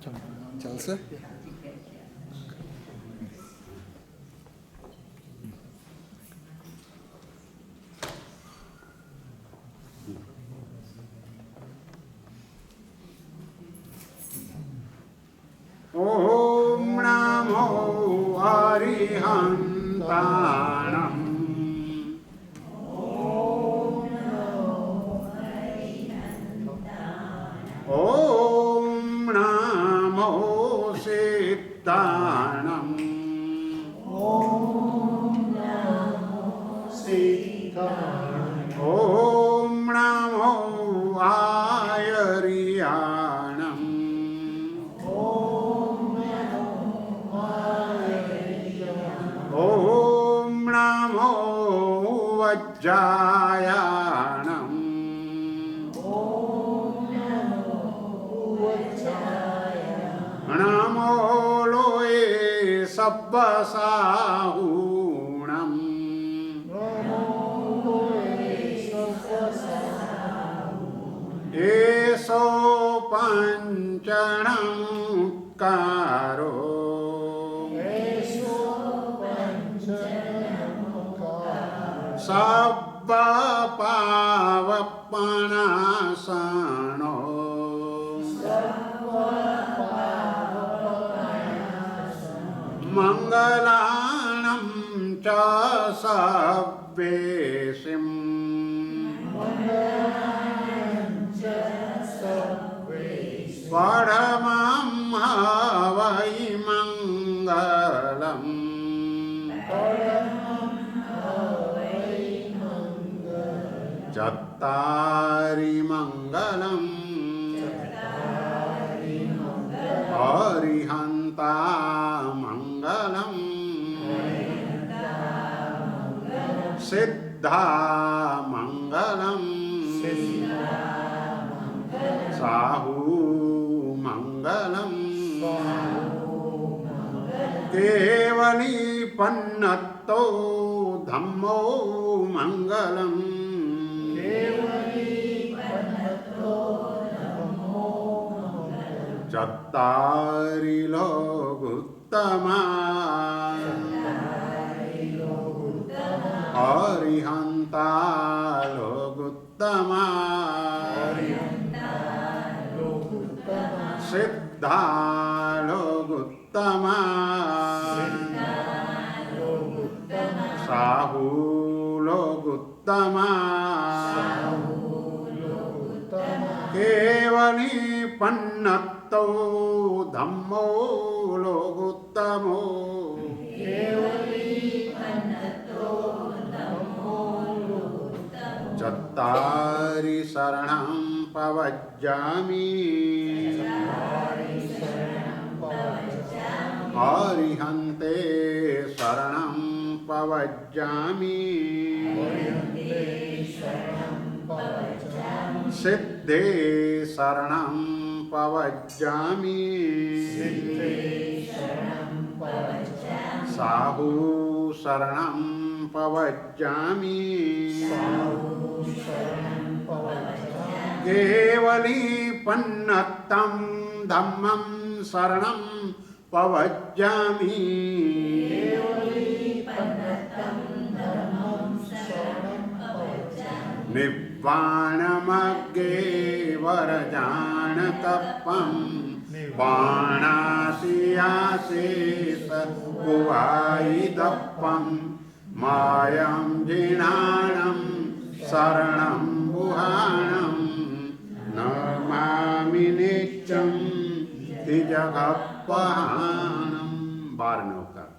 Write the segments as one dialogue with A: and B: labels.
A: ચાલશે.
B: ઓમ નમો હરિહંતાણમ. ઓમ નમો સિદ્ધાણમ. ઓમ નમો આયર્યાણમ. ઓમ નમો વજ્જાયાણમ. નમો લોએ સબ્બસાહૂણમ. એસો પંચણકારો સબ્બ પાવપણાસણો. મંગલાણં ચ સવ્યેશિમ. પરમં હવૈ મંગલમ. ચત્તારી મંગલમ હરિહંતા મંગલમ. સિદ્ધા મંગલમ સાહુ મંગલમ. કેવલી પન્નતો ધમ્મો મંગલમ. ચત્તારી લોગુત્તમા હરિહંતા લોગુત્તમા. સિદ્ધા લોગુત્તમા સાહુ લોગુત્તમા. કેવલી પન્નતો ધમ્મો લોગુત્તમો. ચત્તારી શરણં પવજ્જામિ હરિહંતે શરણં પવજ્જામિ. સિદ્ધે શરણં પવજ્જામિ સાહુ શરણં પવજ્જામિ. કેવલી પન્નતં ધમ્મં શરણં પવજ્જામિ. નિવ્વાણમગ્ગે વરજાણકપ્પં વાણાસિયાશેષ કુવાઈદપ્પં. માયં જીણાણં શરણં ગુહાણં નમામિ નિત્યં તિજગપહાણં. 12 નૌકા.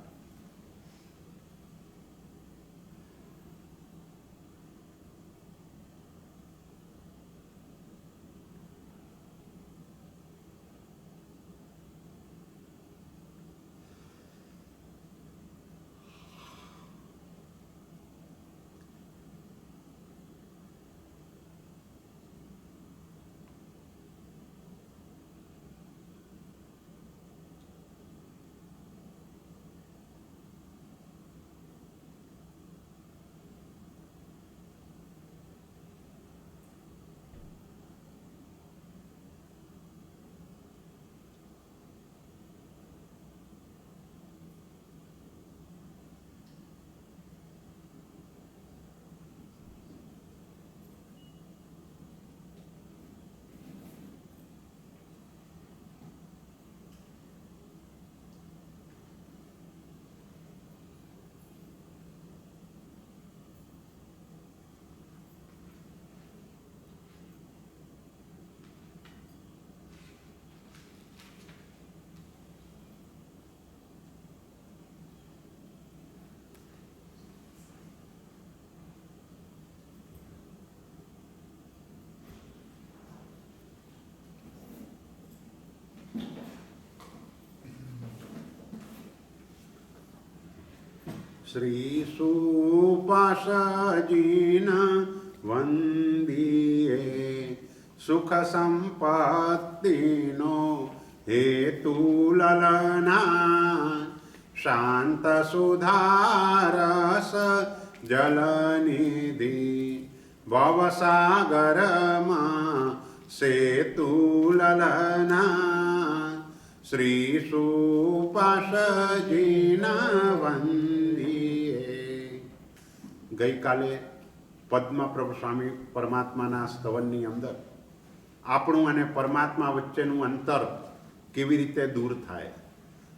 B: શ્રી સુપાસજીન વંદીએ સુખ સંપત્તિનો હેતુ લલના શાંત સુધારસ જલનિધિ ભવસાગરમાં સેતુ લલના શ્રી સુપાસજીના વંદીએ. ગઈકાલે પદ્મપ્રભુ સ્વામી પરમાત્માના સ્તવનની અંદર આપણું અને પરમાત્મા વચ્ચેનું અંતર કેવી રીતે દૂર થાય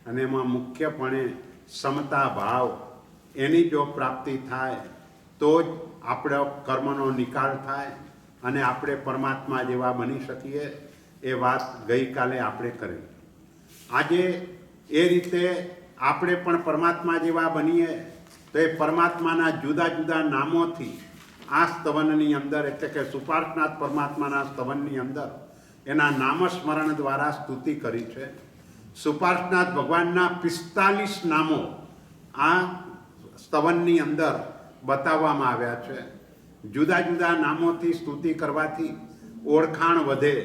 B: અને એમાં મુખ્યપણે સમતા ભાવ એની જો પ્રાપ્તિ થાય તો જ આપણો કર્મનો નિકાલ થાય અને આપણે પરમાત્મા જેવા બની શકીએ. એ વાત ગઈકાલે આપણે કરી. આજે એ રીતે આપણે પણ પરમાત્મા જેવા બનીએ તો એ પરમાત્માના જુદા જુદા નામોથી આ સ્તવનની અંદર એટલે કે સુપાર્શ્વનાથ પરમાત્માના સ્તવનની અંદર એના નામસ્મરણ દ્વારા સ્તુતિ કરી છે. સુપાર્શ્વનાથ ભગવાનના 45 નામો આ સ્તવનની અંદર બતાવવામાં આવ્યા છે. જુદા જુદા નામોથી સ્તુતિ કરવાથી ઓળખાણ વધે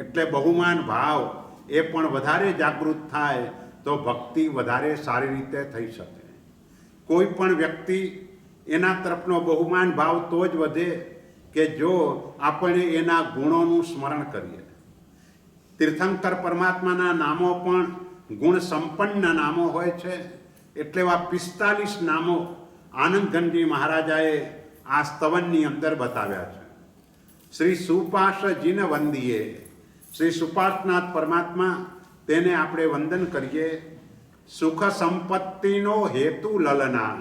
B: એટલે બહુમાન ભાવ એ પણ વધારે જાગૃત થાય તો ભક્તિ વધારે સારી રીતે થઈ શકે. કોઈ પણ વ્યક્તિ એના તરફનો બહુમાન ભાવ તો જ વધે કે જો આપણે એના ગુણોનું સ્મરણ કરીએ. તીર્થંકર પરમાત્માના નામો પણ ગુણ સંપન્ન નામો હોય છે. એટલે એવા 45 નામો આનંદઘનજી મહારાજાએ આ સ્તવનની અંદર બતાવ્યા છે. શ્રી સુપાસજીન વંદીએ, શ્રી સુપાર્શ્વનાથ પરમાત્મા તેને આપણે વંદન કરીએ. સુખ સંપત્તિનો હેતુ લલના,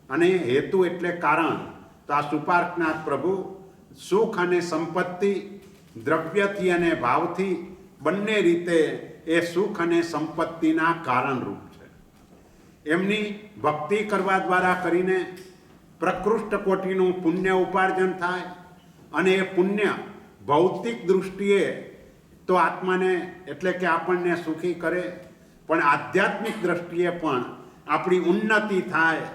B: અને હેતુ એટલે કારણ. તો આ સુપાર્શ્વનાથ પ્રભુ સુખ અને સંપત્તિ દ્રવ્યથી અને ભાવથી બંને રીતે એ સુખ અને સંપત્તિના કારણરૂપ છે. એમની ભક્તિ કરવા દ્વારા કરીને પ્રકૃષ્ટ કોટીનું પુણ્ય ઉપાર્જન થાય અને એ પુણ્ય ભૌતિક દૃષ્ટિએ તો આત્માને એટલે કે આપણને સુખી કરે, પણ આધ્યાત્મિક દ્રષ્ટિએ પણ આપણી ઉન્નતિ થાય.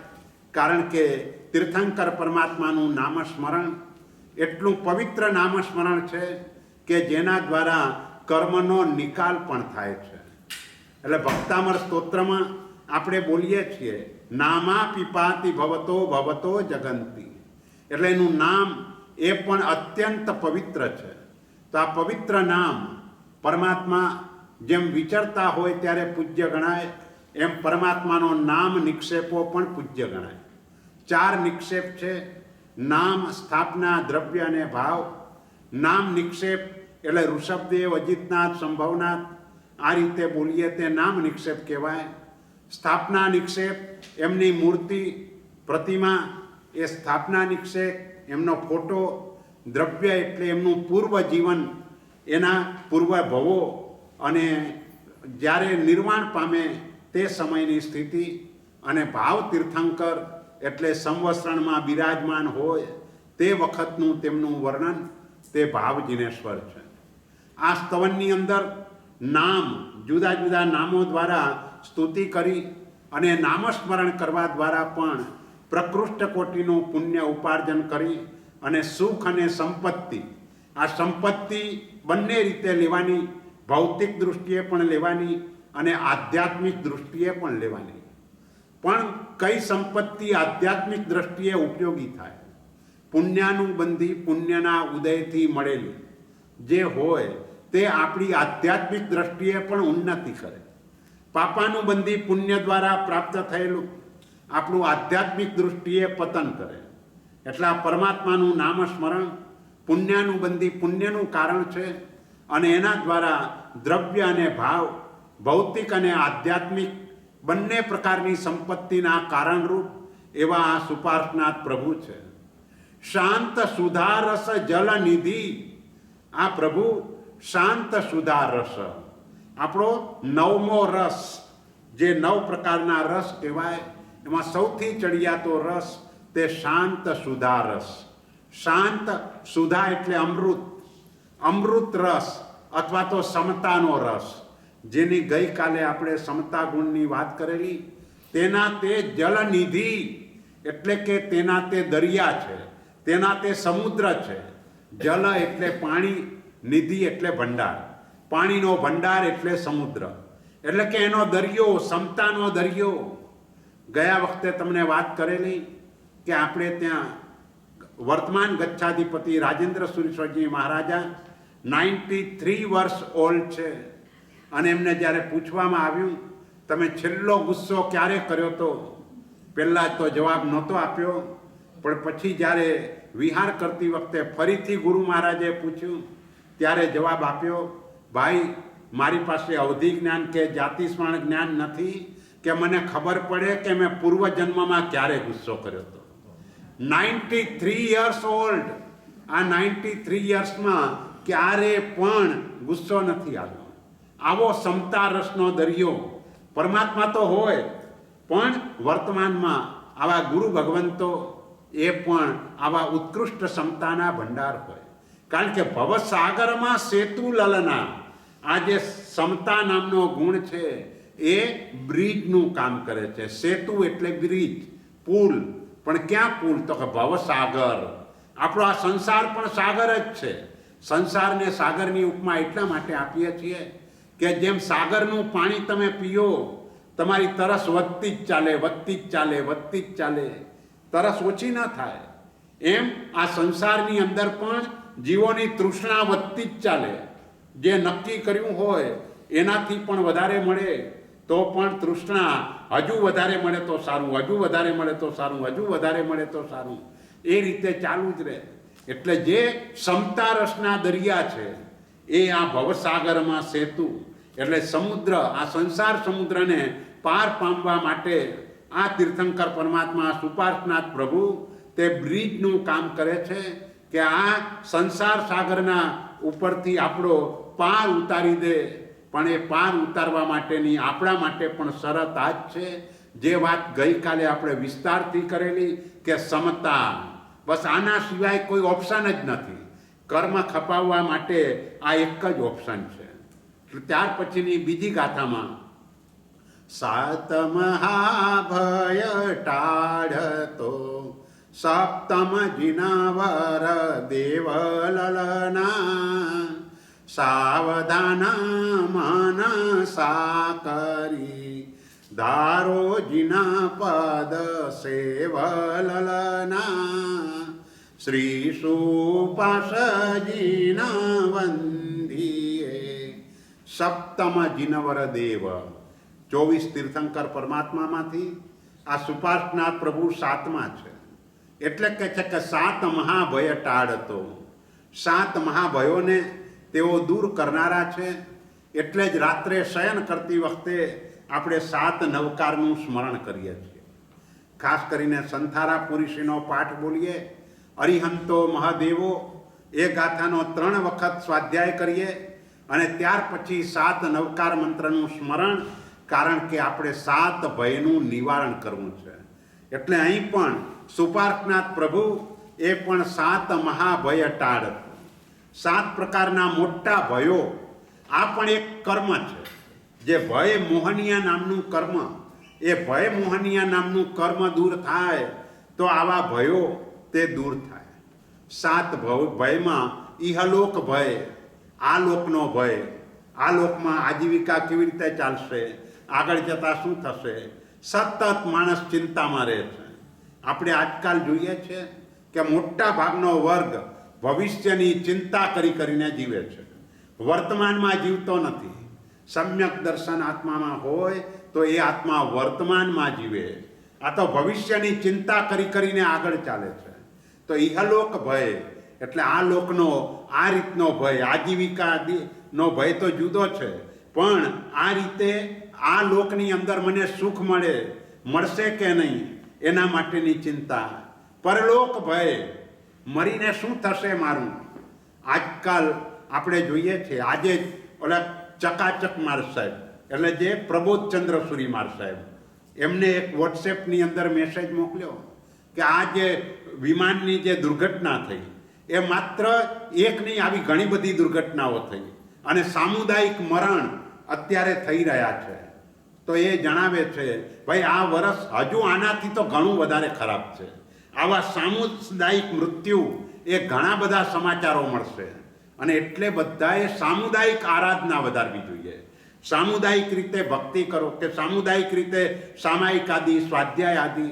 B: કારણ કે તીર્થંકર પરમાત્માનું નામસ્મરણ એટલું પવિત્ર નામસ્મરણ છે કે જેના દ્વારા કર્મનો નિકાલ પણ થાય છે. એટલે ભક્તામર સ્તોત્રમાં આપણે બોલીએ છીએ નામા પીપાતિ ભવતો ભવતો જગંતી. એટલે એનું નામ એ પણ અત્યંત પવિત્ર છે. તો આ પવિત્ર નામ પરમાત્મા જેમ વિચરતા હોય ત્યારે પૂજ્ય ગણાય, એમ પરમાત્માનો નામ નિક્ષેપો પણ પૂજ્ય ગણાય. 4 નિક્ષેપ છે: નામ, સ્થાપના, દ્રવ્ય અને ભાવ. નામ નિક્ષેપ એટલે ઋષભદેવ, અજિતનાથ, સંભવનાથ આ રીતે બોલીએ તે નામ નિક્ષેપ કહેવાય. સ્થાપના નિક્ષેપ એમની મૂર્તિ પ્રતિમા એ સ્થાપના નિક્ષેપ, એમનો ફોટો. દ્રવ્ય એટલે એમનું પૂર્વ જીવન, એના પૂર્વ ભવો અને જ્યારે નિર્વાણ પામે તે સમયની સ્થિતિ. અને ભાવ તીર્થંકર એટલે સંવત્સરણમાં બિરાજમાન હોય તે વખતનું તેમનું વર્ણન, તે ભાવ જિનેશ્વર છે. આ સ્તવનની અંદર નામ, જુદા જુદા નામો દ્વારા સ્તુતિ કરી અને નામસ્મરણ કરવા દ્વારા પણ પ્રકૃષ્ટ કોટીનું પુણ્ય ઉપાર્જન કરી અને સુખ અને સંપત્તિ, આ સંપત્તિ બંને રીતે લેવાની, ભૌતિક દૃષ્ટિએ પણ લેવાની અને આધ્યાત્મિક દૃષ્ટિએ પણ લેવાની. પણ કઈ સંપત્તિ આધ્યાત્મિક દ્રષ્ટિએ ઉપયોગી થાય? પુણ્યાનુબંધી, પુણ્યના ઉદયથી મળેલી જે હોય તે આપણી આધ્યાત્મિક દ્રષ્ટિએ પણ ઉન્નતિ કરે. પાપાનુબંધી પુણ્ય દ્વારા પ્રાપ્ત થયેલું આપણું આધ્યાત્મિક દૃષ્ટિએ પતન કરે. એટલે આ પરમાત્માનું નામસ્મરણ પુણ્યાનુબંધી પુણ્યનું કારણ છે અને એના દ્વારા દ્રવ્ય અને ભાવ, ભૌતિક અને આધ્યાત્મિક બંને પ્રકારની સંપત્તિના કારણરૂપ એવા આ સુપાર્શ્વનાથ પ્રભુ છે. શાંત સુધારસ જલનિધિ. આ પ્રભુ શાંત સુધારસ, આપણો 9મો રસ, જે 9 પ્રકારના રસ કહેવાય એમાં સૌથી ચડિયાતો રસ તે શાંત સુધારસ. શાંત સુધા એટલે અમૃત, અમૃત રસ અથવા તો સમતાનો રસ, જેની ગઈકાલે આપણે સમતા ગુણની વાત કરેલી. તેના તે જલનિધિ એટલે કે તેના તે દરિયા છે, તેના તે સમુદ્ર છે. જલ એટલે પાણી, નિધિ એટલે ભંડાર, પાણીનો ભંડાર એટલે સમુદ્ર, એટલે કે એનો દરિયો, સમતાનો દરિયો. ગયા વખતે તમને વાત કરેલી કે આપણે ત્યાં વર્તમાન ગચ્છાધિપતિ રાજેન્દ્ર સુરેશ્વરજી મહારાજા 93 વર્ષ ઓલ્ડ છે, અને એમને જ્યારે પૂછવામાં આવ્યું તમે છેલ્લો ગુસ્સો ક્યારે કર્યો તો, પહેલાં તો જવાબ નહોતો આપ્યો, પણ પછી જ્યારે વિહાર કરતી વખતે ફરીથી ગુરુ મહારાજે પૂછ્યું ત્યારે જવાબ આપ્યો, ભાઈ મારી પાસે અવધિ જ્ઞાન કે જાતિસ્મરણ જ્ઞાન નથી કે મને ખબર પડે કે મેં પૂર્વજન્મમાં ક્યારે ગુસ્સો કર્યો હતો. 93 યર્સ ઓલ્ડ, આ 93 યર્સમાં ક્યારે પણ ગુસ્સો નથી આવ્યો. આવો સમતા રસનો દરિયો પરમાત્મા તો હોય, પણ વર્તમાનમાં આવા ગુરુ ભગવંતો એ પણ આવા ઉત્કૃષ્ટ સમતાના ભંડાર હોય. કારણ કે ભવસાગરમાં સેતુ લલના, આ જે સમતા નામનો ગુણ છે એ બ્રિજનું કામ કરે છે. સેતુ એટલે બ્રિજ, પુલ, પણ ક્યાં પુલ તો કે ભવસાગર. આપણો આ સંસાર પણ સાગર જ છે. સંસારને સાગરની ઉપમા એટલા માટે આપીએ છીએ કે જેમ સાગરનું પાણી તમે પીઓ, તમારી તરસ વધતી જ ચાલે, વધતી જ ચાલે, વધતી જ ચાલે, તરસ ઓછી ન થાય. એમ આ સંસારની અંદર પણ જીવોની તૃષ્ણા વધતી જ ચાલે. જે નક્કી કર્યું હોય એનાથી પણ વધારે મળે તો પણ તૃષ્ણા હજુ વધારે મળે તો સારું, હજુ વધારે મળે તો સારું, હજુ વધારે મળે તો સારું, એ રીતે ચાલુ જ રહે. એટલે જે સમતા રસના દરિયા છે એ આ ભવસાગરમાં સેતુ એટલે સમુદ્ર, આ સંસાર સમુદ્રને પાર પામવા માટે આ તીર્થંકર પરમાત્મા સુપાર્શનાથ પ્રભુ તે બ્રિજનું કામ કરે છે કે આ સંસાર સાગરના ઉપરથી આપણો પાર ઉતારી દે. પણ એ પાર ઉતારવા માટેની આપણા માટે પણ શરત આ જ છે જે વાત ગઈકાલે આપણે વિસ્તારથી કરેલી કે સમતા. બસ આના સિવાય કોઈ ઓપ્શન જ નથી. કર્મ ખપાવવા માટે આ એક જ ઓપ્શન છે. ત્યાર પછીની બીજી ગાથામાં સાત મહાભય ટાળતો સપ્તમ જીનાવર દેવલલના સાવધાન મન સાકરી ધારો જીના પદ સેવલલના શ્રી સુપાસજીના વંદીએ. સપ્તમ જીનવર દેવ, 24 તીર્થંકર પરમાત્મામાંથી આ સુપાર્શનાથ પ્રભુ સાતમા છે. એટલે કે છે કે 7 મહાભય ટાળતો, 7 મહાભયોને તેઓ દૂર કરનારા છે. એટલે જ રાત્રે શયન કરતી વખતે આપણે 7 નવકારનું સ્મરણ કરીએ છીએ. ખાસ કરીને સંથારા પુરુષીનો પાઠ બોલીએ, અરિહંતો મહાદેવો, એ ગાથાનો 3 વખત સ્વાધ્યાય કરીએ અને ત્યાર પછી 7 નવકાર મંત્રનું સ્મરણ. કારણ કે આપણે 7 ભયનું નિવારણ કરવું છે. એટલે અહીં પણ સુપાર્શનાથ પ્રભુ એ પણ 7 મહાભય ટાળતો, 7 પ્રકારના મોટા ભયો. આ પણ એક કર્મ છે. જે ભય મોહનિયા નામનું કર્મ, એ ભય મોહનિયા નામનું કર્મ દૂર થાય તો આવા ભયો તે દૂર થાય. 7 ભયમાં ઇહલોક ભય, આ લોકનો ભય, આ લોકમાં આજીવિકા કેવી રીતે ચાલશે, આગળ જતાં શું થશે, સતત માણસ ચિંતામાં રહે છે. આપણે આજકાલ જોઈએ છે કે મોટા ભાગનો વર્ગ ભવિષ્યની ચિંતા કરીને જીવે છે, વર્તમાનમાં જીવતો નથી. સમ્યક દર્શન આત્મામાં હોય તો એ આત્મા વર્તમાનમાં જીવે. આ તો ભવિષ્યની ચિંતા કરીને આગળ ચાલે છે. તો ઇહલોક ભય એટલે આ લોકનો આ રીતનો ભય, આજીવિકાનો ભય તો જુદો છે, પણ આ રીતે આ લોકની અંદર મને સુખ મળશે કે નહીં એના માટેની ચિંતા. પરલોક ભય, મરીને શું થશે મારું. આજકાલ આપણે જોઈએ છીએ, આજે જ ઓલા ચકાચક માર સાહેબ એટલે જે પ્રબોધચંદ્ર સુરી માર સાહેબ, એમને એક વોટ્સએપની અંદર મેસેજ મોકલ્યો કે આ જે વિમાનની જે દુર્ઘટના થઈ એ માત્ર એક નહીં, આવી ઘણી બધી દુર્ઘટનાઓ થઈ અને સામુદાયિક મરણ અત્યારે થઈ રહ્યા છે. તો એ જણાવે છે ભાઈ આ વર્ષ હજુ આનાથી તો ઘણું વધારે ખરાબ છે. આવા સામુદાયિક મૃત્યુ એ ઘણા બધા સમાચારો મળશે અને એટલે બધાએ સામુદાયિક આરાધના વધારવી જોઈએ. સામુદાયિક રીતે ભક્તિ કરો કે સામુદાયિક રીતે સામાયિક આદિ સ્વાધ્યાય આદિ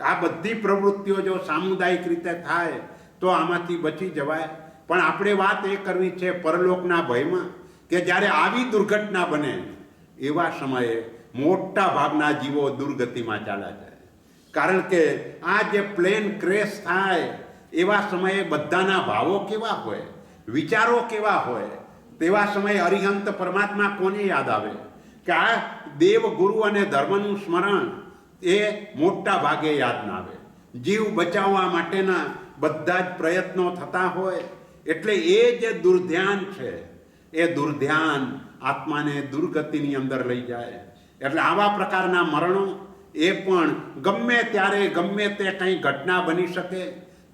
B: આ બધી પ્રવૃત્તિઓ જો સામુદાયિક રીતે થાય તો આમાંથી બચી જવાય. પણ આપણે વાત એ કરવી છે પરલોકના ભયમાં કે જ્યારે આવી દુર્ઘટના બને એવા સમયે મોટા ભાગના જીવો દુર્ગતિમાં ચાલ્યા જાય. કારણ કે આ જે પ્લેન ક્રેશ થાય એવા સમયે બધાના ભાવો કેવા હોય, વિચારો કેવા હોય, તેવા સમયે અરિહંત પરમાત્મા કોને યાદ આવે કે આ દેવ ગુરુ અને ધર્મનું સ્મરણ એ મોટા ભાગે યાદ ના આવે. જીવ બચાવવા માટેના બધા જ પ્રયત્નો થતા હોય એટલે એ જે દુર્ધ્યાન છે એ દુર્ધ્યાન આત્માને દુર્ગતિની અંદર લઈ જાય. એટલે આવા પ્રકારના મરણો એ પણ ગમે ત્યારે ગમે તે કંઈ ઘટના બની શકે.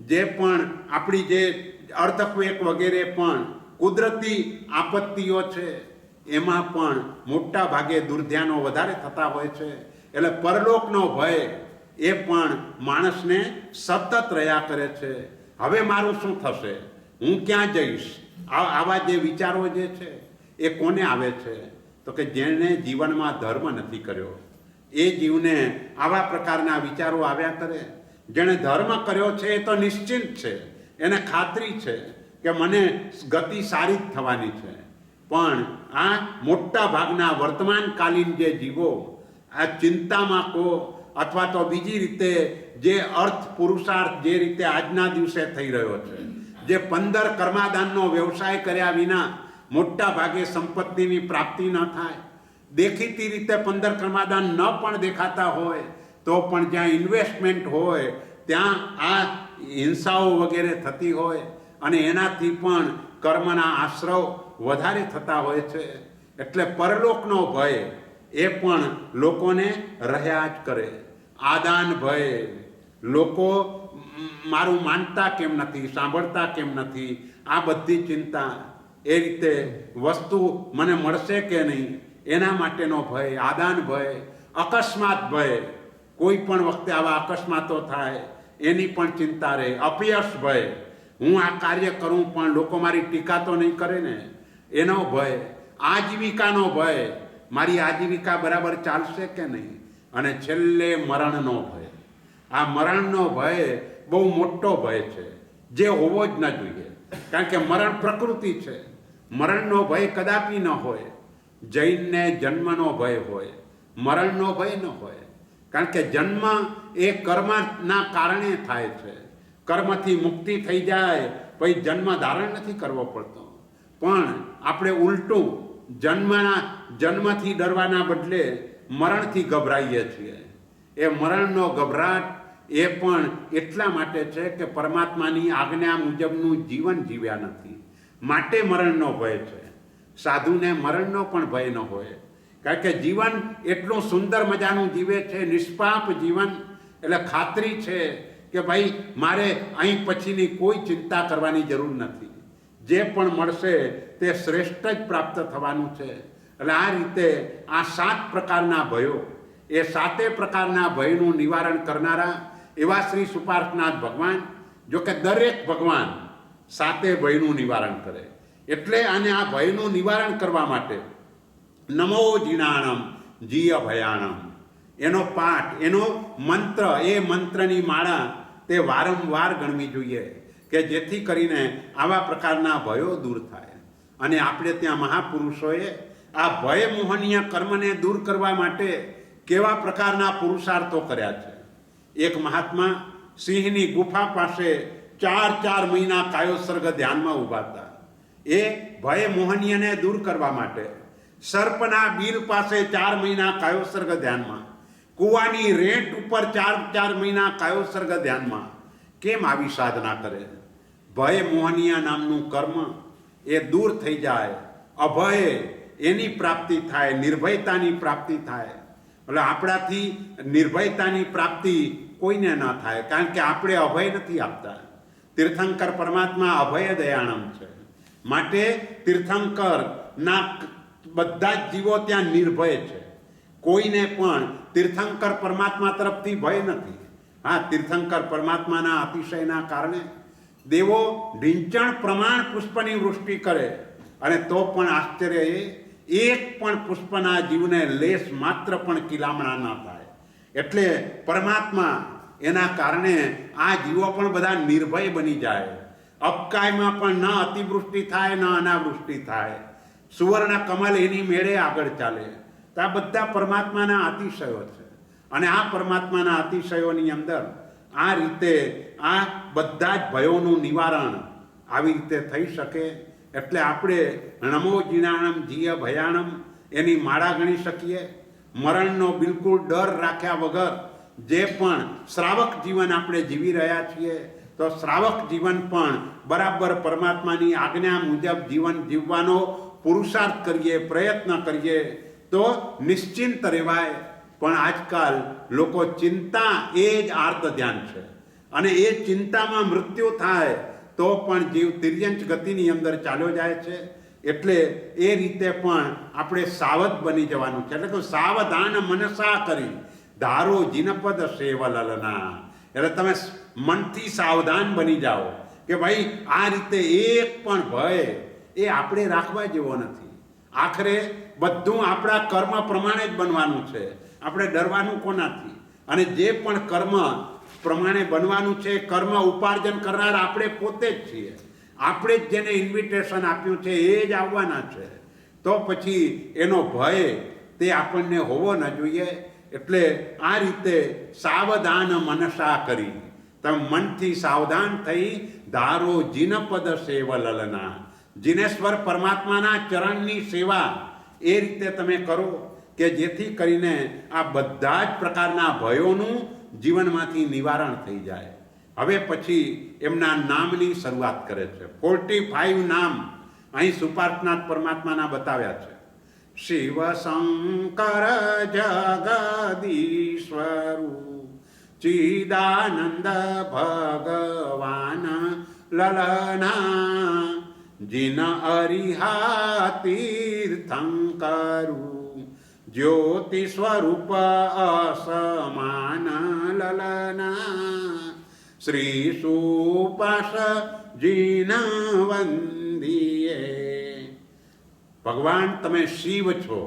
B: જે પણ આપણી જે અર્થક્વેક વગેરે પણ કુદરતી આપત્તિઓ છે એમાં પણ મોટા ભાગે દુર્ધ્યાનો વધારે થતા હોય છે. એટલે પરલોકનો ભય એ પણ માણસને સતત રહ્યા કરે છે. હવે મારું શું થશે, હું ક્યાં જઈશ, આવા જે વિચારો જે છે એ કોને આવે છે તો કે જેણે જીવનમાં ધર્મ નથી કર્યો એ જીવને આવા પ્રકારના વિચારો આવ્યા કરે. જેણે ધર્મ કર્યો છે એ તો નિશ્ચિંત છે, એને ખાતરી છે કે મને ગતિ સારી જ થવાની છે. પણ આ મોટા ભાગના વર્તમાનકાલીન જે જીવો આ ચિંતામાં કહો અથવા તો બીજી રીતે જે અર્થ પુરુષાર્થ જે રીતે આજના દિવસે થઈ રહ્યો છે, જે 15 કર્માદાનનો વ્યવસાય કર્યા વિના મોટા ભાગે સંપત્તિની પ્રાપ્તિ ન થાય, દેખીતી રીતે 15 કર્માદાન ન પણ દેખાતા હોય તો પણ જ્યાં ઇન્વેસ્ટમેન્ટ હોય ત્યાં આ હિંસાઓ વગેરે થતી હોય અને એનાથી પણ કર્મના આશ્રવ વધારે થતા હોય છે. એટલે પરલોકનો ભય એ પણ લોકોને રહ્યા જ કરે. આદાન ભય, લોકો મારું માનતા કેમ નથી, સાંભળતા કેમ નથી, આ બધી ચિંતા, એ રીતે વસ્તુ મને મળશે કે નહીં એના માટેનો ભય, આદાન ભય, અકસ્માત ભય, કોઈ પણ વખતે આવા અકસ્માતો થાય એની પણ ચિંતા રહે. અપયશ ભય, હું આ કાર્ય કરું પણ લોકો મારી ટીકા તો નહીં કરે ને એનો ભય. આજીવિકાનો ભય, મારી આજીવિકા બરાબર ચાલશે કે નહીં. અને છેલ્લે મરણનો ભય. આ મરણનો ભય બહુ મોટો ભય છે જે હોવો જ ન જોઈએ. કારણ કે મરણ પ્રકૃતિ છે, મરણનો ભય કદાપી ન હોય. જૈનને જન્મનો ભય હોય, મરણનો ભય ન હોય. કારણ કે જન્મ એ કર્મના કારણે થાય છે. કર્મથી મુક્તિ થઈ જાય પછી જન્મ ધારણ નથી કરવો પડતો. પણ આપણે ઉલટું જન્મથી ડરવાના બદલે મરણથી ગભરાઈએ છીએ. એ મરણનો ગભરાટ એ પણ એટલા માટે છે કે પરમાત્માની આજ્ઞા મુજબનું જીવન જીવ્યા નથી, માટે મરણનો ભય છે. સાધુને મરણનો પણ ભય ન હોય. કારણ કે જીવન એટલું સુંદર મજાનું જીવે છે, નિષ્પાપ જીવન. એટલે ખાતરી છે કે ભાઈ મારે અહીં પછીની કોઈ ચિંતા કરવાની જરૂર નથી. જે પણ મળશે તે શ્રેષ્ઠ જ પ્રાપ્ત થવાનું છે. એટલે આ રીતે આ 7 પ્રકારના ભયો, એ 7 પ્રકારના ભયનું નિવારણ કરનારા એવા શ્રી સુપાર્થનાથ ભગવાન. જો કે દરેક ભગવાન 7 ભયનું નિવારણ કરે. એટલે આને આ ભયનું નિવારણ કરવા માટે નમો જીણાણમ જીય ભયાણમ એનો પાઠ, એનો મંત્ર, એ મંત્રની માળા તે વારંવાર ગણવી જોઈએ કે જેથી કરીને આવા પ્રકારના ભયો દૂર થાય. અને આપણે ત્યાં મહાપુરુષોએ આ ભય મોહનીય કર્મને દૂર કરવા માટે કેવા પ્રકારના પુરુષાર્થો કર્યા છે. એક મહાત્મા સિંહની ગુફા પાસે 4 મહિના કાયોસર્ગ ધ્યાનમાં ઊભા હતા. એ ભય મોહનીયને દૂર કરવા માટે સર્પના બિલ પાસે 4 મહિના કાયોસર્ગ ધ્યાનમાં, કૂવાની રેટ ઉપર 4 મહિના કાયોસર્ગ ધ્યાનમાં. કેમ આવી સાધના કરે? ભય મોહનીય નામનું કર્મ એ દૂર થઈ જાય, અભય એની પ્રાપ્તિ થાય, નિર્ભયતાની પ્રાપ્તિ થાય. એટલે આપણાથી નિર્ભયતાની પ્રાપ્તિ કોઈને ન થાય, કારણ કે આપણે અભય નથી આપતા. તીર્થંકર પરમાત્મા અભય દયાણમ છે. માટે તીર્થંકરના બધા જ જીવો ત્યાં નિર્ભય છે. કોઈને પણ તીર્થંકર પરમાત્મા તરફથી ભય નથી. હા, તીર્થંકર પરમાત્માના અતિશયના કારણે દેવો ઢીંચણ પ્રમાણ પુષ્પની વૃષ્ટિ કરે અને તો પણ આશ્ચર્ય એક પણ પુષ્પના જીવને લેશ માત્ર પણ કિલામણા ન થાય. એટલે પરમાત્મા એના કારણે આ જીવો પણ બધા નિર્ભય બની જાય. અબકાયમાં પણ ન અતિવૃષ્ટિ થાય ન અનાવૃષ્ટિ થાય. સુવર્ણ કમલ એની મેળે આગળ ચાલે. તો આ બધા પરમાત્માના અતિશયો છે. અને આ પરમાત્માના અતિશયોની અંદર આ રીતે આ બધા જ ભયોનું નિવારણ આવી રીતે થઈ શકે. એટલે આપણે નમો જીણાણમ જીય ભયાણમ એની માળા ગણી શકીએ. મરણનો બિલકુલ ડર રાખ્યા વગર જે પણ શ્રાવક જીવન આપણે જીવી રહ્યા છીએ, તો શ્રાવક જીવન પણ બરાબર પરમાત્માની આજ્ઞા મુજબ જીવન જીવવાનો પુરુષાર્થ કરીએ, પ્રયત્ન કરીએ તો નિશ્ચિંત રહેવાય. પણ આજકાલ લોકો ચિંતા એ જ આર્ત ધ્યાન છે અને એ ચિંતામાં મૃત્યુ થાય તો પણ જીવ તિર્યંચ ગતિની અંદર ચાલ્યો જાય છે. એટલે એ રીતે પણ આપણે સાવધ બની જવાનું છે. એટલે કે સાવધાન મનસા કરી ધારો જીનપદ સેવલલના. એટલે તમે મનથી સાવધાન બની જાઓ કે ભાઈ આ રીતે એક પણ ભય એ આપણે રાખવા જેવો નથી. આખરે બધું આપણા કર્મ પ્રમાણે જ બનવાનું છે. આપણે ડરવાનું કોનાથી? અને જે પણ કર્મ પ્રમાણે બનવાનું છે, કર્મ ઉપાર્જન કરનાર આપણે પોતે જ છીએ. આપણે જ જેને ઇન્વિટેશન આપ્યું છે એ જ આવવાના છે. તો પછી એનો ભય તે આપણને હોવો ન જોઈએ. એટલે આ રીતે સાવધાન મનસા કરી તમે મનથી સાવધાન થઈ ધારો જીનપદ સેવલલના. જીનેશ્વર પરમાત્માના ચરણની સેવા એ રીતે તમે કરો કે જેથી કરીને આ બધા જ પ્રકારના ભયોનું જીવનમાંથી નિવારણ થઈ જાય. હવે પછી એમના નામની શરૂઆત કરે છે. 45 નામ અહીં સુપાર્થનાથ પરમાત્માના બતાવ્યા છે. શિવ શંકર જગદીશ્વરુ ચિદાનંદ ભગવાન લલના જીન અરિહા તીર્થંકરુ જ્યોતિ સ્વરૂપ અસમાન લલના શ્રી સુપાસ જીન વંદીએ. ભગવાન તમે શિવ છો.